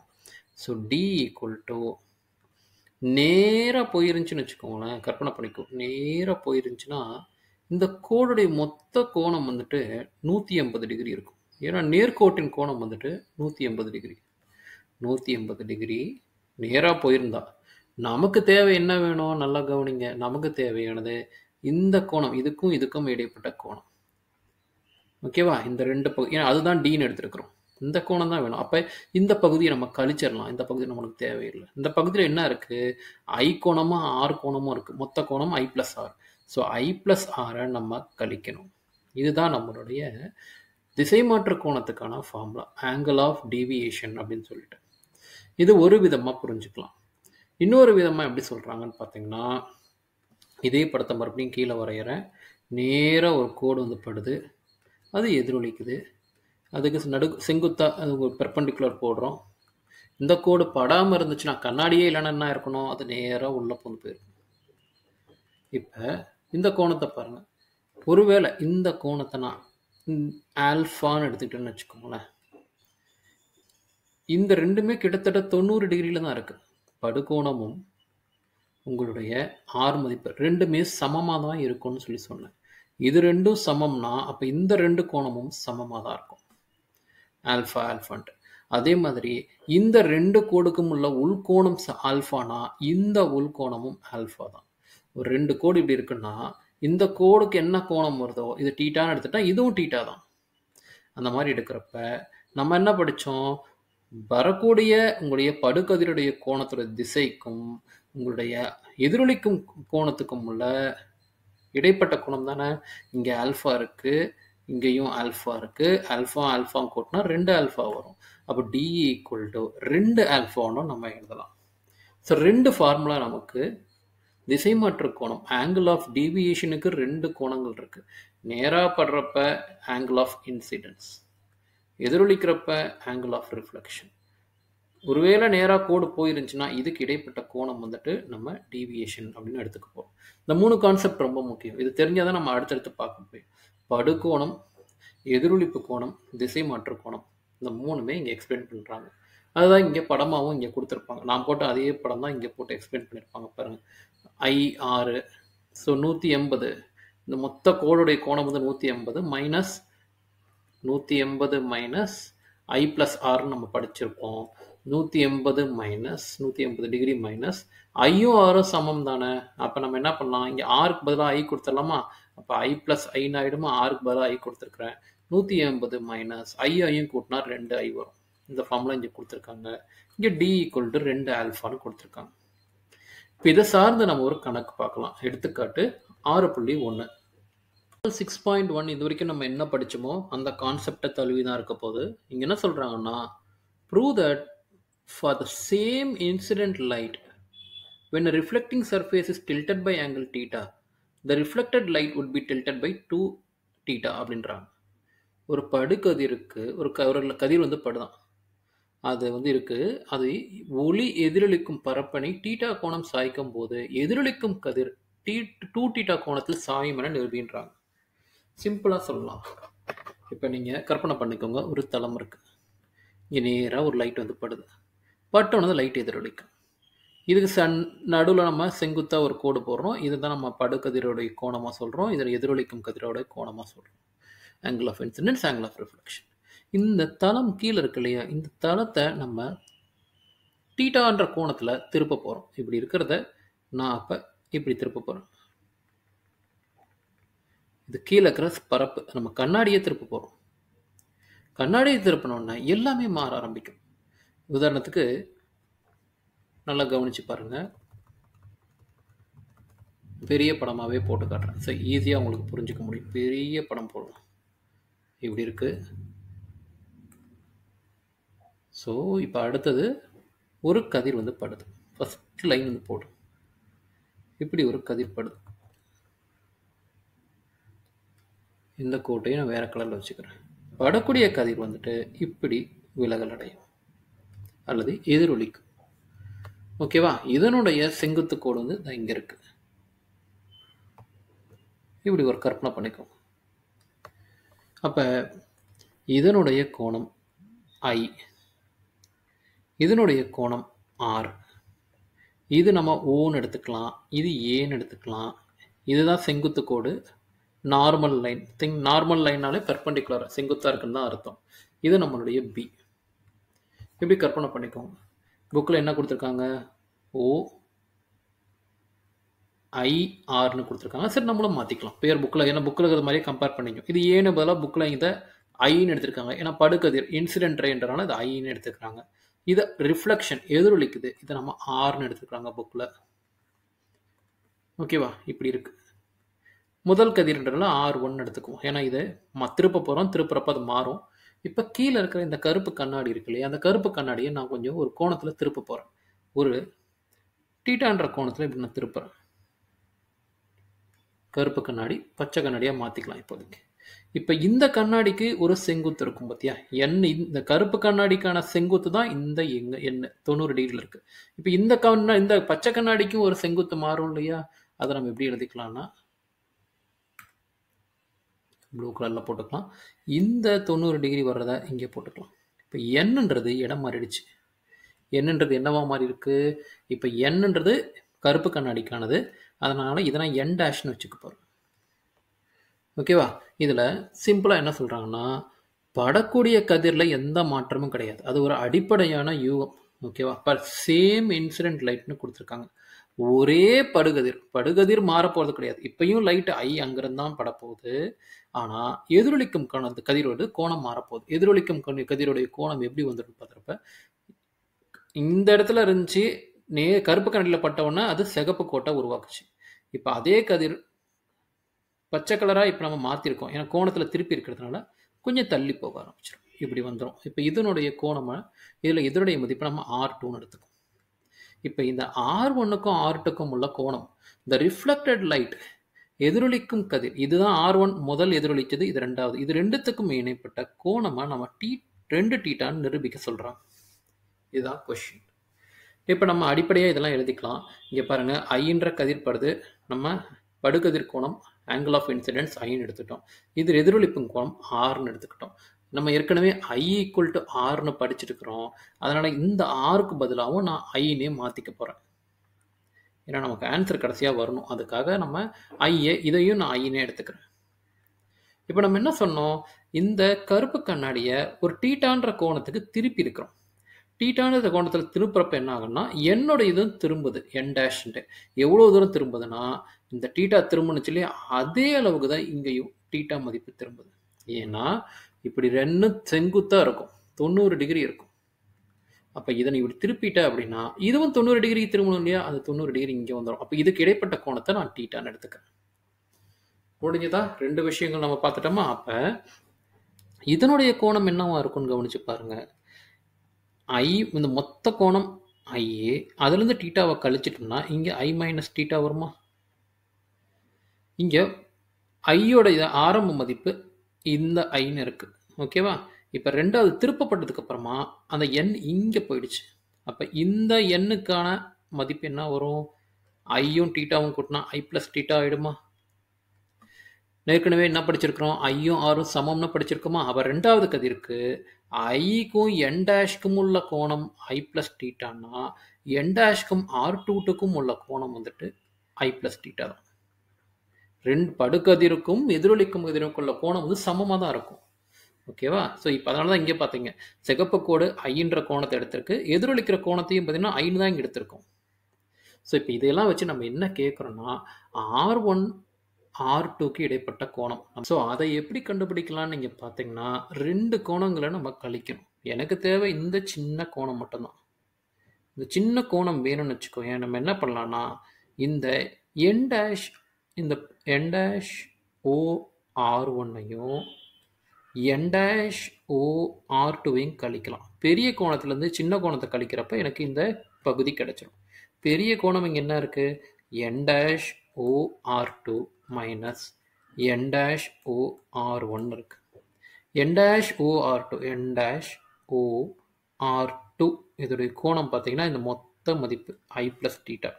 ஸோ டி ஈக்குவல் டு நேராக போயிருந்துச்சுன்னு வச்சுக்கோங்களேன். கற்பனை பண்ணிக்கோ. நேராக போயிருந்துச்சுன்னா இந்த கோடுடைய மொத்த கோணம் வந்துட்டு 180 டிகிரி இருக்கும். ஏன்னா நேர்கோட்டின் கோணம் வந்துட்டு 180 டிகிரி. 180 டிகிரி நேராக போயிருந்தா நமக்கு தேவை என்ன வேணும்? நல்லா கவனிங்க. நமக்கு தேவையானது இந்த கோணம், இதுக்கும் இதுக்கும் இடைப்பட்ட கோணம். ஓகேவா? இந்த ரெண்டு பகுதி, ஏன்னா அதுதான் டீன்னு எடுத்துருக்குறோம். இந்த கோணம் தான் வேணும். அப்போ இந்த பகுதியை நம்ம கழிச்சிடலாம். இந்த பகுதி நம்மளுக்கு தேவையில்லை. இந்த பகுதியில் என்ன இருக்குது? ஐ கோணமும் ஆர் கோணமும் இருக்குது. மொத்த கோணம் I plus R. So I plus ஆரை நம்ம கழிக்கணும். இதுதான் நம்மளுடைய திசை மாற்று கோணத்துக்கான ஃபார்முலா, ஆங்கிள் ஆஃப் டீவியேஷன் அப்படின்னு சொல்லிட்டு. இது ஒரு விதமாக புரிஞ்சுக்கலாம். இன்னொரு விதமாக எப்படி சொல்கிறாங்கன்னு பார்த்தீங்கன்னா, இதே படத்தை மறுபடியும் கீழே வரைகிறேன். நேராக ஒரு கோடு வந்து படுது, அது எதிரொலிக்குது. அதுக்கு செங்குத்தா அது ஒரு பெர்பெண்டிகுலர் போடுறோம். இந்த கோடு படாமல் இருந்துச்சுன்னா, கண்ணாடியே இல்லைன்னா என்ன இருக்கணும்? அது நேராக உள்ள போந்து போயிருக்கும். இப்போ இந்த கோணத்தை பாருங்கள். ஒருவேளை இந்த கோணத்தை நான் ஆல்ஃபான்னு எடுத்துக்கிட்டேன்னு வச்சுக்கோங்களேன். இந்த ரெண்டுமே கிட்டத்தட்ட 90 டிகிரியில் தான் இருக்குது. படுகோணமும் உங்களுடைய ஆர் மதிப்பு ரெண்டுமே சமமாக தான் இருக்கும்னு சொல்லி சொன்னேன். இது ரெண்டும் சமம்னா அப்போ இந்த ரெண்டு கோணமும் சமமாக தான் இருக்கும். ஆல்ஃபா ஆல்ஃபான்ட்டு. அதே மாதிரி இந்த ரெண்டு கோடுக்கும் உள்ள உள்கோணம் ஆல்ஃபானா இந்த உள்கோணமும் ஆல்ஃபா தான். ஒரு ரெண்டு கோடு இப்படி இருக்குன்னா இந்த கோடுக்கு என்ன கோணம் வருதோ இது டீட்டான்னு எடுத்துட்டா இதுவும் டீட்டா தான். அந்த மாதிரி எடுக்கிறப்ப நம்ம என்ன படித்தோம்? வரக்கூடிய உங்களுடைய படுகதிருடைய கோணத்துடைய திசைக்கும் உங்களுடைய எதிரொலிக்கும் கோணத்துக்கும் உள்ள இடைப்பட்ட கோணம் தானே. இங்கே ஆல்ஃபா இருக்குது, இங்கேயும் ஆல்ஃபா இருக்குது. ஆல்ஃபா ஆல்ஃபா கூட்டினா 2 ஆல்ஃபா வரும். அப்போ டி ஈக்குவல் டு 2 ஆல்ஃபான்னு நம்ம எழுதலாம். ஸோ 2 ஃபார்முலா நமக்கு திசை மாற்று கோணம் ஆங்கிள் ஆஃப் டீவியேஷனுக்கு 2 கோணங்கள் இருக்குது. நேராக படுறப்ப ஆங்கிள் ஆஃப் இன்சிடென்ஸ், எதிரொலிக்கிறப்ப ஆங்கிள் ஆஃப் ரிஃப்ளெக்ஷன். ஒருவேளை நேராக கோடு போயிருந்துச்சுன்னா இதுக்கு இடைப்பட்ட கோணம் வந்துட்டு நம்ம டீவியேஷன் அப்படின்னு எடுத்துக்க போகிறோம். இந்த 3 கான்செப்ட் ரொம்ப முக்கியம். இது தெரிஞ்சால் தான் நம்ம அடுத்தடுத்து பார்க்க முடியும். படுகோணம், எதிரொலிப்பு கோணம், திசை மாற்று கோணம், இந்த 3மே இங்கே எக்ஸ்பிளைன் பண்ணுறாங்க. அதுதான் இங்கே படமாகவும் இங்கே கொடுத்துருப்பாங்க. நான் போட்ட அதே படம் தான் இங்கே போட்டு எக்ஸ்பிளைன் பண்ணியிருப்பாங்க பாருங்கள். ஐ 6, ஸோ 180. இந்த மொத்த கோடுடைய கோணம் வந்து 180 மைனஸ் 180 மைனஸ் ஐ ப்ளஸ் ஆர்னு நம்ம படிச்சிருப்போம். 180 மைனஸ் 180 டிகிரி மைனஸ் ஐயும் ஆரும் சமம் தானே. அப்போ நம்ம என்ன பண்ணலாம்? இங்கே ஆருக்கு பதிலாக ஐ கொடுத்துடலாமா? அப்போ ஐ ப்ளஸ் ஐன்னு ஆகிடுமா? ஆருக்கு பதிலாக ஐ கொடுத்துருக்குறேன். 180 மைனஸ் ஐயும் கூட்டினா 2 ஐ வரும். இந்த ஃபார்முலா இங்கே கொடுத்துருக்காங்க. இங்கே டி ஈக்குவல் டு 2 ஆல்ஃபான்னு கொடுத்துருக்காங்க. இப்போ இதை சார்ந்து நம்ம ஒரு கணக்கு பார்க்கலாம். எடுத்துக்காட்டு 6.1. 6.1 இது வரைக்கும் நம்ம என்ன படித்தோமோ அந்த கான்செப்டை தழுவி தான் இருக்க போது. இங்கே என்ன சொல்கிறாங்கன்னா, prove that for the same incident light, when a reflecting surface is tilted by angle theta, the reflected light would be tilted by 2 theta அப்படின்றாங்க. ஒரு படுகதிருக்கு ஒரு கதிர் வந்து படுதான், அது வந்து இருக்குது. அது ஒளி எதிரொலிக்கும் பரப்பனை டீட்டா கோணம் சாய்க்கும் போது எதிரொலிக்கும் கதிர் 2 டீட்டா கோணத்தில் சாயும் என நிரூபின்றாங்க. சிம்பிளாக சொல்லலாம். இப்போ நீங்கள் கற்பனை பண்ணிக்கோங்க, ஒரு தளம் இருக்குது. இங்கே நேராக ஒரு லைட் வந்து படுது. பட்டோன்னு லைட் எதிரொலிக்கும். இதுக்கு நடுவில் நம்ம செங்குத்தாக ஒரு கோடு போடுறோம். இதை தான் நம்ம படுகதிரோடைய கோணமாக சொல்கிறோம். இதில் எதிரொலிக்கும் கதிரோடைய கோணமாக சொல்கிறோம். Angle of incidence, angle of reflection. இந்த தளம் கீழே இருக்கு இல்லையா, இந்த தளத்தை நம்ம டீட்டான்ற கோணத்தில் திருப்ப போகிறோம். இப்படி இருக்கிறத நான் அப்போ இப்படி திருப்ப போகிறேன். இது கீழே இருக்கிற பரப்பு நம்ம கண்ணாடியை திருப்ப போகிறோம். கண்ணாடியை திருப்பினோன்னா எல்லாமே மாற ஆரம்பிக்கும். உதாரணத்துக்கு நல்லா கவனித்து பாருங்கள். பெரிய படமாகவே போட்டு காட்டுறேன். ஸோ ஈஸியாக உங்களுக்கு புரிஞ்சிக்க முடியும். பெரிய படம் போடலாம். இப்படி இருக்குது. ஸோ இப்போ அடுத்தது ஒரு கதிர் வந்து படுது. ஃபஸ்ட் லைன் வந்து போடும். இப்படி ஒரு கதிர் படுது. இந்த கோட்டையை நான் வேறு கலரில் வச்சுக்கிறேன். படக்கூடிய கதிர் வந்துட்டு இப்படி விலகல் அடையும். அல்லது எதிரொலிக்கும். ஓகேவா? இதனுடைய செங்குத்து கோடு வந்து இங்க இருக்கு. இப்படி ஒரு கற்பனை பண்ணிக்கோங்க. அப்ப இதனுடைய கோணம் I, இதனுடைய கோணம் R. இது நம்ம Oன்னு எடுத்துக்கலாம், இது Aன்னு எடுத்துக்கலாம். இதுதான் செங்குத்து கோடு, நார்மல் லைன். நார்மல் லைனாலே பெர்பெண்டிகுலர், செங்குத்தா இருக்குன்னு தான் அர்த்தம். இது நம்மளுடைய B. இப்படி கற்பனை பண்ணிக்கோங்க. புக்கில் என்ன கொடுத்துருக்காங்க? OIRன்னு கொடுத்துருக்காங்க. சரி, நம்மளும் மாற்றிக்கலாம் பேர் புக்கில். ஏன்னா புக்கில் இருக்கிற மாதிரியே கம்பேர் பண்ணிக்கும். இது ஏன்னு பதிலாக புக்கில் இதை ஐன்னு எடுத்திருக்காங்க. ஏன்னா படுகதிர் இன்சிடென்ட் ரேன்றனால இது ஐன்னு எடுத்துக்கிறாங்க. இது ரிஃப்ளெக்ஷன் எதிரொலிக்குது, இதை நம்ம ஆர்னு எடுத்துக்கிறாங்க புக்கில். ஓகேவா? இப்படி இருக்கு. முதல் கதிர்ன்றதுல R1 எடுத்துக்குவோம். ஏன்னா இது திருப்ப போகிறோம், திருப்புறப்ப அது மாறும். இப்போ கீழே இருக்கிற இந்த கருப்பு கண்ணாடி இருக்கு இல்லையா, அந்த கருப்பு கண்ணாடியை நான் கொஞ்சம் ஒரு கோணத்தில் திருப்ப போகிறேன். ஒரு டீட்டான்ற கோணத்தில் இப்படி நான் திருப்புறேன். கருப்பு கண்ணாடி பச்சை கண்ணாடியாக மாற்றிக்கலாம் இப்போதைக்கு. இப்போ இந்த கண்ணாடிக்கு ஒரு செங்குத்து இருக்கும் பார்த்தியா, இந்த கருப்பு கண்ணாடிக்கான செங்குத்து தான் இந்த எண்ணு 90 டிகிரியில் இருக்குது. இப்போ இந்த பச்சை கண்ணாடிக்கும் ஒரு செங்குத்து மாறும் இல்லையா, அதை நம்ம எப்படி எழுதிக்கலாம்னா ப்ளூ கலரில் போட்டுக்கலாம். இந்த 90 டிகிரி வர்றதை இங்கே போட்டுக்கலாம். இப்போ என்னன்றது இடம் மாறிடுச்சு. என்னன்றது என்னவா மாறி இருக்கு? இப்போ என்னன்றது கருப்பு கண்ணாடிக்கானது, அதனால் இதை நான் என் டேஷ்னு வச்சுக்க போகிறேன். ஓகேவா? இதில் சிம்பிளாக என்ன சொல்கிறாங்கன்னா, படக்கூடிய கதிரில் எந்த மாற்றமும் கிடையாது, அது ஒரு அடிப்படையான யூகம். ஓகேவா? பர் சேம் இன்சிடென்ட் லைட்னு கொடுத்துருக்காங்க. ஒரே படுகதிர் மாறப்போகிறது கிடையாது. இப்பயும் லைட் ஐ அங்கிருந்து தான் படப்போகுது. ஆனால் எதிரொலிக்கும் கதிரோடு கோணம் மாறப்போகுது. எதிரொலிக்கும் கதிரோடைய கோணம் எப்படி வந்துடும் பார்க்குறப்ப, இந்த இடத்துல இருந்துச்சு, கருப்பு கண்ணாடியில் பட்டவுடனே அது சிகப்பு கோட்டை உருவாக்குச்சு. இப்போ அதே கதிர் பச்சை கலராக இப்போ நம்ம மாற்றிருக்கோம். ஏன்னா கோணத்தில் திருப்பி இருக்கிறதுனால கொஞ்சம் தள்ளி போக ஆரம்பிச்சிடும், இப்படி வந்துடும். இப்போ இதனுடைய கோணமாக இதில் இதனுடைய மதிப்பு நம்ம R2ன்னு எடுத்துக்கோம். இப்போ இந்த R1க்கும் R2க்கும் உள்ள கோணம், இந்த ரிஃப்ளெக்டட் லைட் எதிரொலிக்கும் கதிர், இதுதான் R1 முதல் எதிரொலிச்சது, இது ரெண்டாவது. இது ரெண்டுத்துக்கும் இணைப்பட்ட கோணமாக நம்ம 2 தீட்டான்னு நிரூபிக்க சொல்கிறோம். இதுதான் கொஷின். இப்போ நம்ம அடிப்படையாக இதெல்லாம் எழுதிக்கலாம். இங்கே பாருங்கள், ஐன்ற கதிர் படுது, நம்ம படுகதிர் கோணம் ஆங்கிள் ஆஃப் இன்சிடென்ஸ் ஐன்னு எடுத்துட்டோம். இது எதிரொலிப்பும் கோணம் ஆர்னு எடுத்துக்கிட்டோம். நம்ம ஏற்கனவே I = Rன்னு படிச்சுருக்கிறோம். அதனால் இந்த ஆருக்கு பதிலாகவும் நான் ஐன்னே மாற்றிக்க போகிறேன். ஏன்னா நமக்கு ஆன்சர் கடைசியாக வரணும், அதுக்காக நம்ம இதையும் நான் ஐன்னே எடுத்துக்கிறேன். இப்போ நம்ம என்ன சொன்னோம், இந்த கருப்பு கண்ணாடியை ஒரு டீட்டான்ற கோணத்துக்கு திருப்பி இருக்கிறோம். டீட்டான கோணத்தில் திருப்புறப்ப என்ன ஆகும்னா, என்னோட இதுவும் திரும்புது, என் டேஷ்ன்ட்டு. எவ்வளோ தூரம் திரும்புதுன்னா, இந்த டீட்டா திரும்புன்னு சொல்லி அதே அளவுக்கு தான் இங்கேயும் டீட்டா மதிப்பு திரும்புது. ஏன்னா இப்படி ரெண்டும் செங்குத்தாக இருக்கும், 90 டிகிரி இருக்கும். அப்போ இதை இப்படி திருப்பிட்ட அப்படின்னா இதுவும் 90 டிகிரி திரும்பணும் இல்லையா, அது 90 டிகிரி இங்கே வந்துடும். அப்போ இதுக்கு இடைப்பட்ட கோணத்தை நான் டீட்டான்னு எடுத்துக்கிறேன். முடிஞ்சதா? 2 விஷயங்கள் நம்ம பார்த்துட்டோமா? அப்போ இதனுடைய கோணம் என்னவா இருக்கும்னு கவனிச்சு பாருங்க. இந்த மொத்த கோணம் ஐஏ, அதுலேருந்து டீட்டாவை கழிச்சிட்டோம்னா இங்கே I- டீட்டா வருமா? இங்கே ஐயோட ஆரம்ப மதிப்பு இந்த ஐன்னு இருக்குது. ஓகேவா? இப்போ ரெண்டாவது திருப்பப்பட்டதுக்கு அப்புறமா அந்த எண் இங்கே போயிடுச்சு. அப்போ இந்த எண்ணுக்கான மதிப்பு என்ன வரும்? ஐயும் டீட்டாவும் கூட்டினா I+ டீட்டா ஆகிடுமா? ஏற்கனவே என்ன படிச்சிருக்கிறோம், ஐயும் ஆரும் சமம்னு படிச்சிருக்கோமா? அப்போ ரெண்டாவது கதிருக்கு ஐக்கும் என் டேஷ்க்கும் உள்ள கோணம் I+ டீட்டானா, என் டேஷ்க்கும் R2க்கும் உள்ள கோணம் வந்துட்டு I+ டீட்டா தான். ரெண்டு படுகதிருக்கும் எதிரொலிக்கும் கதிருக்கும் உள்ள கோணம் வந்து சமமாக தான் இருக்கும். ஓகேவா? ஸோ இப்போ அதனால தான் இங்கே பார்த்தீங்க, சிகப்பு கோடு ஐன்ற கோணத்தை எடுத்திருக்கு, எதிரொலிக்கிற கோணத்தையும் பார்த்தீங்கன்னா ஐன்னு தான் இங்கே எடுத்திருக்கோம். ஸோ இப்போ இதையெல்லாம் வச்சு நம்ம என்ன கேட்குறோன்னா, R1 R2க்கு இடைப்பட்ட கோணம். ஸோ அதை எப்படி கண்டுபிடிக்கலாம்னு நீங்கள் பார்த்தீங்கன்னா, 2 கோணங்களை நம்ம கழிக்கணும். எனக்கு தேவை இந்த சின்ன கோணம் மட்டும்தான். இந்த சின்ன கோணம் வேணும்னு வச்சுக்கோங்க, நம்ம என்ன பண்ணலான்னா, இந்த என் டேஷ் O R1ஐயும் என் டேஷ் O R2வையும் கழிக்கலாம். பெரிய கோணத்துலேருந்து சின்ன கோணத்தை கழிக்கிறப்ப எனக்கு இந்த பகுதி கிடைச்சிடும். பெரிய கோணம் இங்கே என்ன இருக்குது, என் dash O R2 minus n dash O R1 இருக்குது. என் டேஷ் O R2 என் டேஷ் O R2 2 இதோடைய கோணம் பார்த்தீங்கன்னா இந்த மொத்த மதிப்பு I plus theta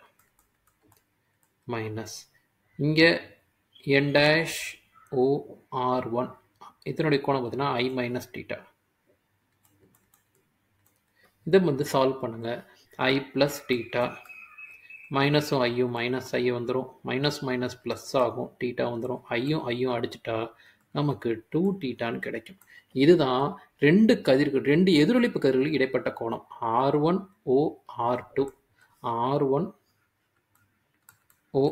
மைனஸ் இங்கே n dash O R1 இதனுடைய கோணம் பார்த்தீங்கன்னா I minus theta. இதை வந்து சால்வ் பண்ணுங்க. I plus theta மைனஸும் ஐயும் மைனஸ் ஐ வந்துடும், மைனஸ் மைனஸ் ப்ளஸ் ஆகும், தீட்டா வந்துடும், ஐயும் அடிச்சிட்டா நமக்கு 2 தீட்டான்னு கிடைக்கும். இதுதான் ரெண்டு எதிரொலிப்பு கதிர்களுக்கு இடைப்பட்ட கோணம் R1 O R2 R1 O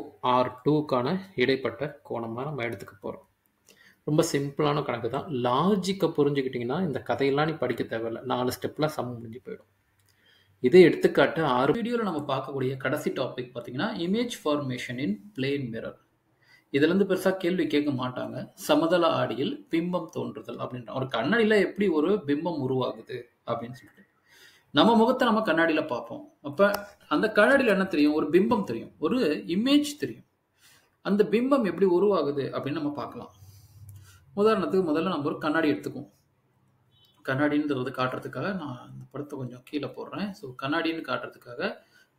R2க்கான இடைப்பட்ட கோணமாக நம்ம எடுத்துக்க போகிறோம். ரொம்ப சிம்பிளான கணக்கு தான். லாஜிக்கை புரிஞ்சுக்கிட்டிங்கன்னா இந்த கதையெல்லாம் நீ படிக்க தேவையில்லை, 4 ஸ்டெப்பில் சம் முடிஞ்சு போயிடும். இதே எடுத்துக்காட்டு 6 வீடியோவில் நம்ம பார்க்கக்கூடிய கடைசி டாபிக் பார்த்தீங்கன்னா image formation in plane mirror. இதுலேருந்து பெருசாக கேள்வி கேட்க மாட்டாங்க. சமதள ஆடியில் பிம்பம் தோன்றுதல் அப்படின்ற ஒரு கண்ணாடியில் எப்படி ஒரு பிம்பம் உருவாகுது அப்படின்னு சொல்லிட்டு நம்ம முகத்தை நம்ம கண்ணாடியில் பார்ப்போம். அப்போ அந்த கண்ணாடியில் என்ன தெரியும்? ஒரு பிம்பம் தெரியும், ஒரு இமேஜ் தெரியும். அந்த பிம்பம் எப்படி உருவாகுது அப்படின்னு நம்ம பார்க்கலாம். உதாரணத்துக்கு முதல்ல நம்ம ஒரு கண்ணாடி எடுத்துக்குவோம். கண்ணாடின்றது காட்டுறதுக்காக நான் இந்த படத்தை கொஞ்சம் கீழே போடுறேன். ஸோ கண்ணாடின்னு காட்டுறதுக்காக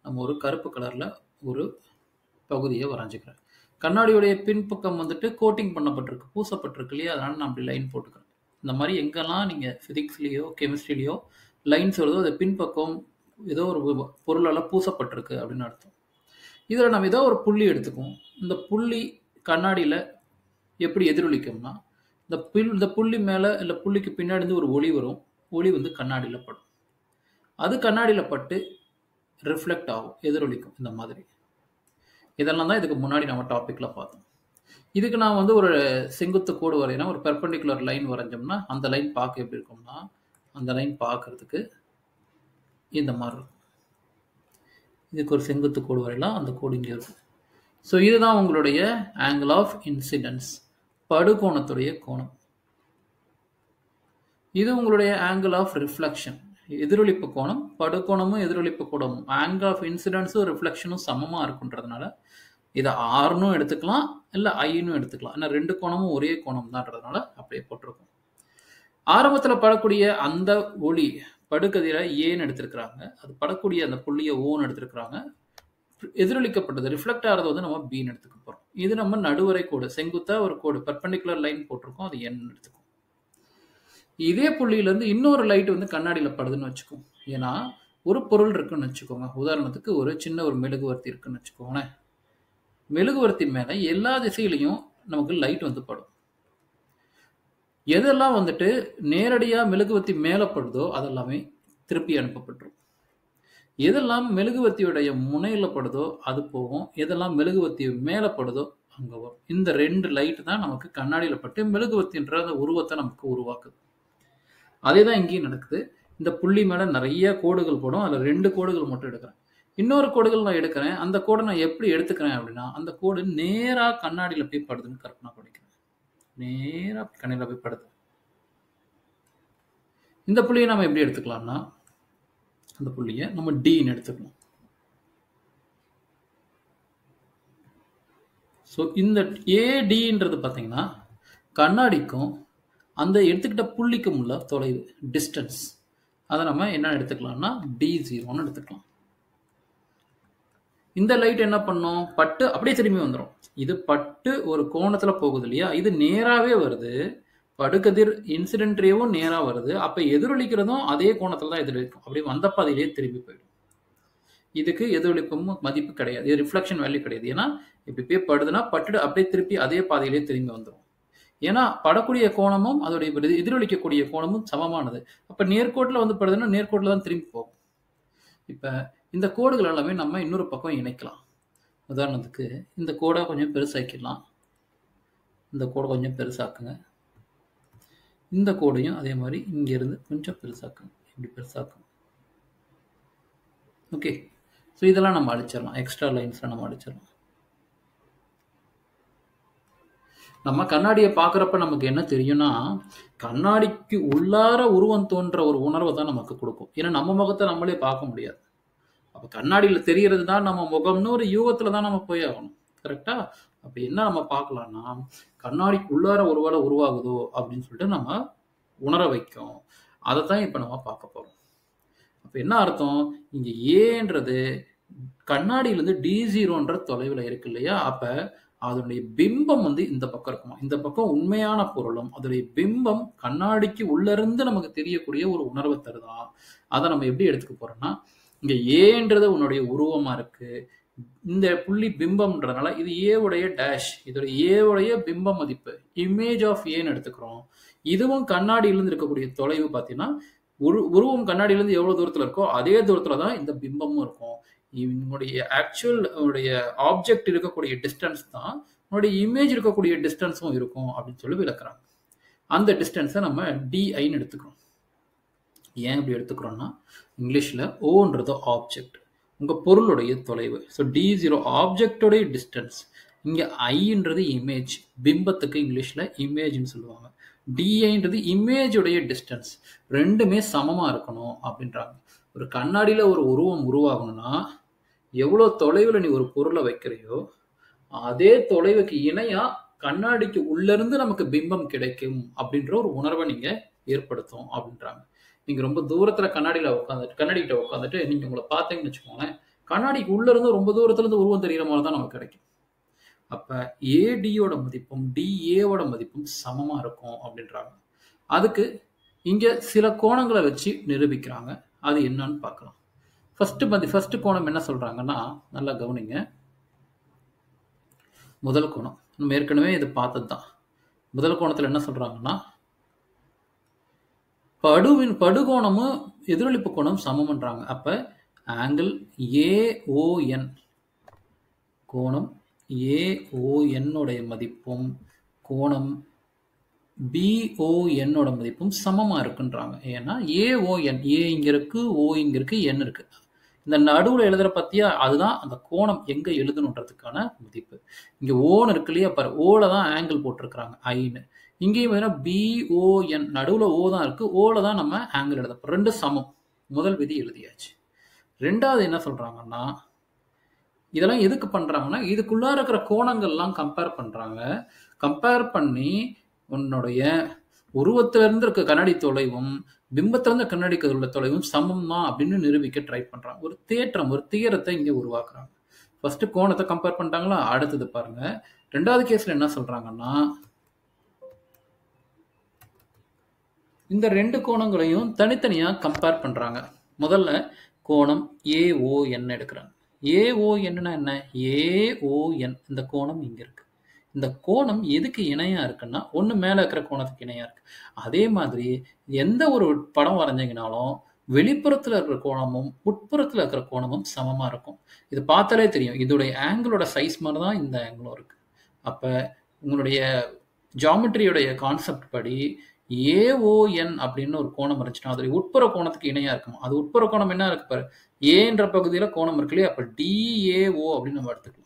நம்ம ஒரு கருப்பு கலரில் ஒரு பகுதியை வரைஞ்சிக்கிறேன். கண்ணாடியுடைய பின்பக்கம் வந்துட்டு கோட்டிங் பண்ணப்பட்டிருக்கு, பூசப்பட்டிருக்கு இல்லையா, அதனால் நான் அப்படி லைன் போட்டுக்கிறேன். இந்த மாதிரி எங்கெல்லாம் நீங்கள் ஃபிசிக்ஸ்லேயோ கெமிஸ்ட்ரிலேயோ லைன்ஸ் வருதோ அது பின்பக்கம் ஏதோ ஒரு பொருளால் பூசப்பட்டிருக்கு அப்படின்னு அர்த்தம். இதில் நம்ம ஏதோ ஒரு புள்ளி எடுத்துக்குவோம். இந்த புள்ளி கண்ணாடியில் எப்படி எதிரொலிக்கும்னா இந்த புள்ளி மேலே இல்லை புள்ளிக்கு பின்னாடி இருந்து ஒரு ஒளி வரும். ஒளி வந்து கண்ணாடியில் படும். அது கண்ணாடியில் பட்டு ரிஃப்ளெக்ட் ஆகும், எதிரொலிக்கும். இந்த மாதிரி இதெல்லாம் தான் இதுக்கு முன்னாடி நம்ம டாப்பிக்கில் பார்த்தோம். இதுக்கு நான் வந்து ஒரு செங்குத்து கோடு வரையினா, ஒரு பெர்பெண்டிகுலர் லைன் வரைஞ்சோம்னா அந்த லைன் பார்க்க எப்படி இருக்கும்னா, அந்த லைன் பார்க்கறதுக்கு இந்த மாதிரி இருக்கும். இதுக்கு ஒரு செங்குத்து கோடு வரையலாம், அந்த கோடு இங்கே இருக்கும். ஸோ இதுதான் உங்களுடைய ஆங்கிள் ஆஃப் இன்சிடென்ஸ், படுகோணத்துடைய கோணம். இது உங்களுடைய ஆங்கிள் ஆஃப் ரிஃப்ளெக்ஷன், எதிரொலிப்பு கோணம். படுகோணமும் எதிரொலிப்பு கோணமும் ஆங்கிள் ஆஃப் இன்சிடென்ஸும் ரிஃப்ளெக்ஷனும் சமமாக இருக்குன்றதுனால இதை ஆர்னும் எடுத்துக்கலாம், இல்லை ஐன்னு எடுத்துக்கலாம். ஏன்னா ரெண்டு கோணமும் ஒரே கோணம் தான்றதுனால அப்படியே போட்டிருக்கும். ஆரம்பத்தில் படக்கூடிய அந்த ஒளி படுகதிரை ஏன்னு எடுத்திருக்கிறாங்க, அது படக்கூடிய அந்த புள்ளியை ஓன்னு எடுத்திருக்கிறாங்க. எதிரொலிக்கப்பட்டது ரிஃப்ளெக்ட் ஆகிறது வந்து நம்ம பின்னு எடுத்துக்க போகிறோம். இது நம்ம நடுவரை கோடு, செங்குத்தா ஒரு கோடு பெர்பெண்டிகுலர் லைன் போட்டிருக்கோம், அது என் எடுத்துக்கும். இதே புள்ளியிலேருந்து இன்னொரு லைட் வந்து கண்ணாடியில் படுதுன்னு வச்சுக்கோங்க. ஏன்னா ஒரு பொருள் இருக்குன்னு வச்சுக்கோங்க. உதாரணத்துக்கு ஒரு சின்ன ஒரு மெழுகுவர்த்தி இருக்குன்னு வச்சுக்கோங்களேன். மெழுகுவர்த்தி மேலே எல்லா திசையிலையும் நமக்கு லைட் வந்து படும். எதெல்லாம் வந்துட்டு நேரடியாக மெழுகுவர்த்தி மேலே படுதோ அதெல்லாமே திருப்பி அனுப்பப்பட்டுரும். எதெல்லாம் மெழுகுவர்த்தியுடைய முனையில் படுதோ அது போகும், எதெல்லாம் மெழுகுவர்த்தி மேலே படுதோ அங்கே வரும். இந்த ரெண்டு லைட்டு தான் நமக்கு கண்ணாடியில் பட்டு மெழுகுவர்த்தின்ற அந்த உருவத்தை நமக்கு உருவாக்குது. அதே தான் இங்கேயும் நடக்குது. இந்த புள்ளி மேலே நிறைய கோடுகள் போடும், அதில் 2 கோடுகள் மட்டும் எடுக்கிறேன். இன்னொரு கோடுகள் நான் எடுக்கிறேன். அந்த கோடை நான் எப்படி எடுத்துக்கிறேன் அப்படின்னா, அந்த கோடு நேராக கண்ணாடியில் போய் படுதுன்னு கற்பனை பண்ணிக்கிறேன். நேராக கண்ணாடியில் போய் படுது. இந்த புள்ளியை நம்ம எப்படி எடுத்துக்கலாம்னா, அந்த புள்ளியை நம்ம டின்னு எடுத்துக்கலாம். ஸோ இந்த ஏடின்றது பார்த்தீங்கன்னா கண்ணாடிக்கும் அந்த எடுத்துக்கிட்ட புள்ளிக்கும் உள்ள தொலைவு, டிஸ்டன்ஸ். அதை நம்ம என்ன எடுத்துக்கலாம்னா D0ன்னு எடுத்துக்கலாம். இந்த லைட் என்ன பண்ணும்? பட்டு அப்படியே திரும்பி வந்துடும். இது பட்டு ஒரு கோணத்தில் போகுது இல்லையா, இது நேராகவே வருது. படுகதிர் இன்சிடென்ட்ரேவும் நேராக வருது. அப்போ எதிரொலிக்கிறதும் அதே கோணத்தில் தான் எதிரொலிக்கும். அப்படி வந்த பாதையிலே திரும்பி போயிடும். இதுக்கு எதிரொலிப்பும் மதிப்பு கிடையாது, இது ரிஃப்ளெக்ஷன் வேல்யூ கிடையாது. ஏன்னா இப்படி போய் படுதுன்னா பட்டு அப்படியே திருப்பி அதே பாதையிலே திரும்பி வந்துடும். ஏன்னா படக்கூடிய கோணமும் அதோடைய எதிரொலிக்கக்கூடிய கோணமும் சமமானது. அப்போ நேர்கோட்டில் வந்து படுதுன்னா நேர்கோட்டில் தான் திரும்பி போகும். இப்போ இந்த கோடுகள் எல்லாமே நம்ம இன்னொரு பக்கம் இணைக்கலாம். உதாரணத்துக்கு இந்த கோடை கொஞ்சம் பெருசாக்கிடலாம். இந்த கோடை கொஞ்சம் பெருசாக்குங்க. இந்த கோடையும் அதே மாதிரி இங்கேருந்து கொஞ்சம் பெருசாக்குங்க, இப்படி பெருசாக்குங்க. ஓகே, ஸோ இதெல்லாம் நம்ம அழிச்சிடலாம், எக்ஸ்ட்ரா லைன்ஸ்லாம் நம்ம அழிச்சிடலாம். நம்ம கண்ணாடியை பார்க்குறப்ப நமக்கு என்ன தெரியும்னா, கண்ணாடிக்கு உள்ளார உருவம் தோன்ற ஒரு உணர்வை தான் நமக்கு கொடுக்கும். ஏன்னா நம்ம முகத்தை நம்மளே பார்க்க முடியாது. அப்போ கண்ணாடியில் தெரியறது தான் நம்ம முகம்னு ஒரு யூகத்தில் தான் நம்ம போய் ஆகணும். கரெக்டா? அப்போ என்ன நம்ம பார்க்கலாம்னா, கண்ணாடிக்கு உள்ளார ஒருவேளை உருவாகுதோ அப்படின்னு சொல்லிட்டு நம்ம உணர வைக்கும். அதை தான் இப்போ நம்ம பார்க்க போகிறோம். அப்ப என்ன அர்த்தம்? இங்க ஏன்றது கண்ணாடியிலிருந்து D0ன்ற தொலைவுல இருக்கு இல்லையா? அப்ப அதனுடைய பிம்பம் வந்து இந்த பக்கம் இருக்குமா. இந்த பக்கம் உண்மையான பொருளும், அதோடைய பிம்பம் கண்ணாடிக்கு உள்ள இருந்து நமக்கு தெரியக்கூடிய ஒரு உணர்வ தருதாம். அத நம்ம எப்படி எடுத்துக்க போறோம்னா, இங்க ஏன்றது உன்னுடைய உருவமா இருக்கு. இந்த புள்ளி பிம்பம்ன்றனால இது A உடைய டேஷ். இதோட A உடைய பிம்ப மதிப்பு. இமேஜ் ஆஃப் Aன்னு எடுத்துக்கிறோம். இதுவும் கண்ணாடியிலிருந்து இருக்கக்கூடிய தொலைவு பார்த்தீங்கன்னா, உருவம் கண்ணாடியிலிருந்து எவ்வளவு தூரத்துல இருக்கோ, அதே தூரத்துல தான் இந்த பிம்பமும் இருக்கும். இவனுடைய ஆக்சுவல் உடைய ஆப்ஜெக்ட் இருக்கக்கூடிய டிஸ்டன்ஸ் தான் உன்னுடைய இமேஜ் இருக்கக்கூடிய டிஸ்டன்ஸும் இருக்கும் அப்படின்னு சொல்லி விளக்குறாங்க. அந்த டிஸ்டன்ஸை நம்ம டிஐன்னு எடுத்துக்கிறோம். ஏன் இப்படி எடுத்துக்கிறோம்னா இங்கிலீஷில் ஓன்றது ஆப்ஜெக்ட், உங்கள் பொருளுடைய தொலைவு. ஸோ D0 ஆப்ஜெக்டோடைய டிஸ்டன்ஸ். இங்கே ஐன்றது இமேஜ், பிம்பத்துக்கு இங்கிலீஷில் இமேஜ்னு சொல்லுவாங்க. டிஐன்றது இமேஜுடைய டிஸ்டன்ஸ். ரெண்டுமே சமமாக இருக்கணும் அப்படின்றாங்க. ஒரு கண்ணாடியில் ஒரு உருவம் உருவாகணும்னா எவ்வளோ தொலைவில் நீ ஒரு பொருளை வைக்கிறையோ அதே தொலைவுக்கு இணையா கண்ணாடிக்கு உள்ள இருந்து நமக்கு பிம்பம் கிடைக்கும் அப்படின்ற ஒரு உணர்வை நீங்க ஏற்படுத்தும் அப்படின்றாங்க. நீங்க ரொம்ப தூரத்துல கண்ணாடிகிட்ட உட்காந்துட்டு நீங்க உங்களை பார்த்தீங்கன்னு வச்சுக்கோங்களேன், கண்ணாடிக்கு உள்ள இருந்து ரொம்ப தூரத்துல இருந்து உருவம் தெரிகிற மாதிரி தான் நமக்கு கிடைக்கும். அப்ப ஏடியோட மதிப்பும் டிஏவோட மதிப்பும் சமமா இருக்கும் அப்படின்றாங்க. அதுக்கு இங்க சில கோணங்களை வச்சு நிரூபிக்கிறாங்க. அது என்னன்னு பார்க்கலாம். ஃபர்ஸ்ட் கோணம் என்ன சொல்றாங்கன்னா, நல்லா கவனிங்க. முதல் கோணம் நம்ம ஏற்கனவே இது பார்த்தது தான். முதல் கோணத்தில் என்ன சொல்றாங்கன்னா, படுகோணமும் எதிரொலிப்பு கோணம் சமம்ன்றாங்க. அப்ப ஆங்கிள் ஏஓஎன், கோணம் ஏஓஎன் உடைய மதிப்பும் கோணம் பிஓஎன்னோட மதிப்பும் சமமா இருக்குன்றாங்க. ஏன்னா ஏஓஎன், ஏ இங்க இருக்கு, ஓ இங்க இருக்கு, என் இருக்கு. இந்த நடுவில் எழுதுற பத்தியா அதுதான் அந்த கோணம் எங்க எழுதணுன்றதுக்கான மதிப்பு. இங்க ஓன்னு இருக்கு இல்லையா, பாரு ஓல தான் ஆங்கிள் போட்டிருக்கிறாங்க ஐன்னு. இங்கேயும் பார்த்தீங்கன்னா பிஓஎன், நடுவில் ஓ தான் இருக்கு, ஓல தான் நம்ம ஆங்கிள் எழுத. ரெண்டு சமம். முதல் விதி எழுதியாச்சு. ரெண்டாவது என்ன சொல்றாங்கன்னா, இதெல்லாம் எதுக்கு பண்றாங்கன்னா, இதுக்குள்ள இருக்கிற கோணங்கள்லாம் கம்பேர் பண்றாங்க. கம்பேர் பண்ணி உன்னுடைய உருவத்துல இருந்து இருக்க கண்ணாடி தொலைவும் பிம்பத்திலிருந்து கண்ணாடிக்கு உள்ள தொலைவும் சமம் தான் அப்படின்னு நிரூபிக்க ட்ரை பண்றாங்க. ஒரு தேற்றம், ஒரு தியரத்தை இங்க உருவாக்குறாங்க. ஃபர்ஸ்ட் கோணத்தை கம்பேர் பண்ணிட்டாங்களா, அடுத்தது பாருங்க ரெண்டாவது கேஸ்ல என்ன சொல்றாங்கன்னா, இந்த ரெண்டு கோணங்களையும் தனித்தனியா கம்பேர் பண்றாங்க. முதல்ல கோணம் ஏஓஎன் எடுக்கிறாங்க. ஏஓஎன்னா என்ன? ஏஓஎன், இந்த கோணம் இங்க இருக்கு. இந்த கோணம் எதுக்கு இணையா இருக்குன்னா, ஒண்ணு மேல இருக்கிற கோணத்துக்கு இணையா இருக்கு. அதே மாதிரி எந்த ஒரு படம் வரைஞ்சீங்கனாலும் வெளிப்புறத்துல இருக்கிற கோணமும் உட்புறத்துல இருக்கிற கோணமும் சமமா இருக்கும். இது பார்த்தாலே தெரியும். இதோடைய ஆங்கிளோட சைஸ் மாதிரி தான் இந்த ஆங்கிளும் இருக்கு. அப்ப உங்களுடைய ஜியாமெட்ரியோடைய கான்செப்ட் படி ஏஓஎன் அப்படின்னு ஒரு கோணம் இருந்துச்சுன்னா அதோடைய உட்புற கோணத்துக்கு இணையா இருக்கும். அது உட்புற கோணம் என்ன இருக்கு பாரு, ஏன்ற பகுதியில கோணம் இருக்கு இல்லையா, அப்ப டிஏஓ அப்படின்னு நம்ம எடுத்துக்கலாம்.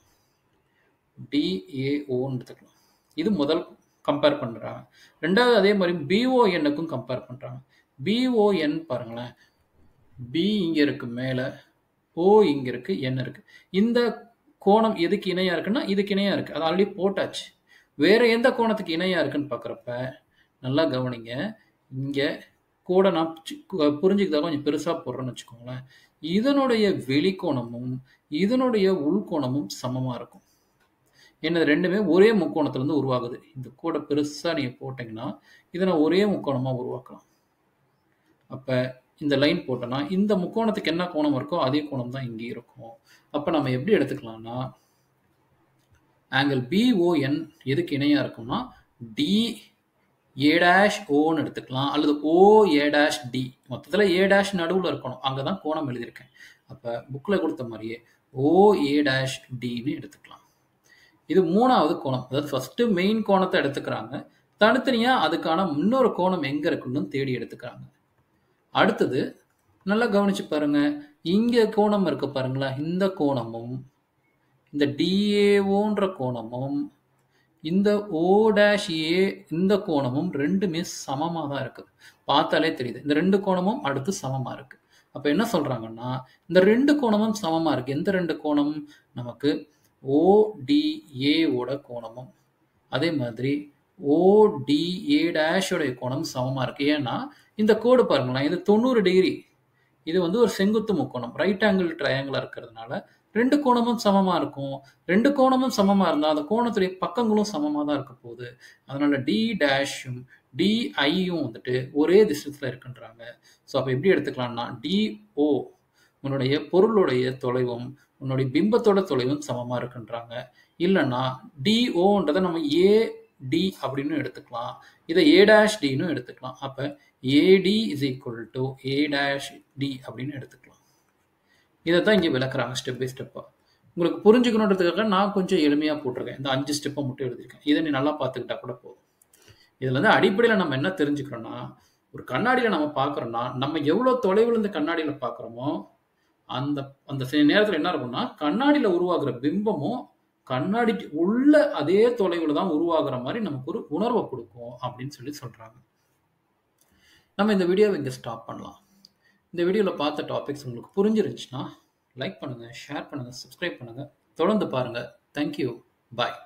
டிஏஓன்னு எடுத்துக்கலாம். இது முதல் கம்பேர் பண்றாங்க. ரெண்டாவது அதே மாதிரி பிஓஎன்னுக்கும் கம்பேர் பண்றாங்க. பிஓஎன் பாருங்களேன், பி இங்க இருக்கு மேல, ஓ இங்க இருக்கு, என் இருக்கு. இந்த கோணம் எதுக்கு இணையா இருக்குன்னா இதுக்கு இணையா இருக்கு. அது ஆல்ரெடி போட்டாச்சு. வேற எந்த கோணத்துக்கு இணையா இருக்குன்னு பாக்குறப்ப நல்லா கவனிங்க. இங்க கூட நான் புரிஞ்சுக்கிட்டா கொஞ்சம் பெருசா போடுறேன்னு வச்சுக்கோங்களேன். இதனுடைய வெளிக்கோணமும் இதனுடைய உள்கோணமும் சமமா இருக்கும். ஏன்னா ரெண்டுமே ஒரே முக்கோணத்துல இருந்து உருவாகுது. இந்த கூட பெருசா நீங்க போட்டீங்கன்னா இதை நான் ஒரே முக்கோணமா உருவாக்கலாம். அப்ப இந்த லைன் போட்டோம்னா இந்த முக்கோணத்துக்கு என்ன கோணம் இருக்கோ அதே கோணம் தான் இங்கே இருக்கும். அப்ப நம்ம எப்படி எடுத்துக்கலாம்னா, ஆங்கிள் பிஓஎன் எதுக்கு இணையா இருக்கும்னா டி ஏ டேஷ் ஓன்னு எடுத்துக்கலாம், அல்லது ஓ ஏ டேஷ் டி. மொத்தத்துல ஏ டேஷ் நடுவுல இருக்கணும், அங்கதான் கோணம் எழுதியிருக்கேன். அப்ப புக்ல கொடுத்த மாதிரியே ஓ ஏ டேஷ் டின்னு எடுத்துக்கலாம். இது மூணாவது கோணம். அதாவது ஃபர்ஸ்ட் மெயின் கோணத்தை எடுத்துக்கிறாங்க, தனித்தனியா அதுக்கான இன்னொரு கோணம் எங்க இருக்குன்னு தேடி எடுத்துக்கிறாங்க. அடுத்தது நல்லா கவனிச்சு பாருங்க, இங்க கோணம் இருக்கு பாருங்களா, இந்த கோணமும் இந்த டிஏஓன்ற கோணமும் இந்த ஓ டேஷ் ஏ இந்த கோணமும் ரெண்டுமே சமமா தான் இருக்குது. பார்த்தாலே தெரியுது இந்த ரெண்டு கோணமும் அடுத்து சமமா இருக்கு. அப்ப என்ன சொல்றாங்கன்னா, இந்த ரெண்டு கோணமும் சமமா இருக்கு. எந்த ரெண்டு கோணம்? நமக்கு ஓடிஏவோட கோணமும் அதே மாதிரி ஓடிஏ டேஷோடைய கோணம் சமமா இருக்கு. ஏன்னா இந்த கோடு பாருங்களேன், இது 90 டிகிரி. இது வந்து ஒரு செங்குத்து முக்கோணம், ரைட் ஆங்கிள் ட்ரையாங்கிளா இருக்கிறதுனால 2 கோணமும் சமமா இருக்கும். 2 கோணமும் சமமா இருந்தா அந்த கோணத்துடைய பக்கங்களும் சமமா தான் இருக்க போகுது. அதனால டி டேஷும் டிஐயும் வந்துட்டு ஒரே டிஸ்டன்ஸ்ல இருக்குன்றாங்க. ஸோ அப்போ எப்படி எடுத்துக்கலாம்னா டிஓ உன்னுடைய பொருளுடைய தொலைவும் உன்னுடைய பிம்பத்தோட தொலைவும் சமமா இருக்குன்றாங்க. இல்லைன்னா டிஓன்றதை நம்ம ஏடி அப்படின்னு எடுத்துக்கலாம், இதை ஏ டேஷ் டின்னு எடுத்துக்கலாம். அப்போ AD is equal to A dash D அப்படின்னு எடுத்துக்கலாம். இதை தான் இங்கே விளக்குறாங்க ஸ்டெப் பை ஸ்டெப்பாக. உங்களுக்கு புரிஞ்சுக்கணுன்றதுக்காக நான் கொஞ்சம் எளிமையாக போட்டிருக்கேன். இந்த 5 ஸ்டெப்பை மட்டும் எழுதியிருக்கேன். இதை நீ நல்லா பார்த்துக்கிட்டா கூட போதும். இதில் வந்து அடிப்படையில் நம்ம என்ன தெரிஞ்சுக்கிறோன்னா, ஒரு கண்ணாடியில் நம்ம பார்க்குறோன்னா நம்ம எவ்வளோ தொலைவில் இந்த கண்ணாடியில் பார்க்குறோமோ அந்த அந்த நேரத்தில் என்ன இருக்கும்னா கண்ணாடியில் உருவாகிற பிம்பமும் கண்ணாடிக்கு உள்ள அதே தொலைவில் தான் உருவாகிற மாதிரி நமக்கு ஒரு உணர்வை கொடுக்கும் அப்படின்னு சொல்லி சொல்கிறாங்க. நம்ம இந்த வீடியோவை இங்கே ஸ்டாப் பண்ணலாம். இந்த வீடியோவில் பார்த்த டாபிக்ஸ் உங்களுக்கு புரிஞ்சிருந்துச்சுன்னா லைக் பண்ணுங்கள், ஷேர் பண்ணுங்கள், சப்ஸ்கிரைப் பண்ணுங்கள், தொடர்ந்து பாருங்கள். தேங்க்யூ, பாய்.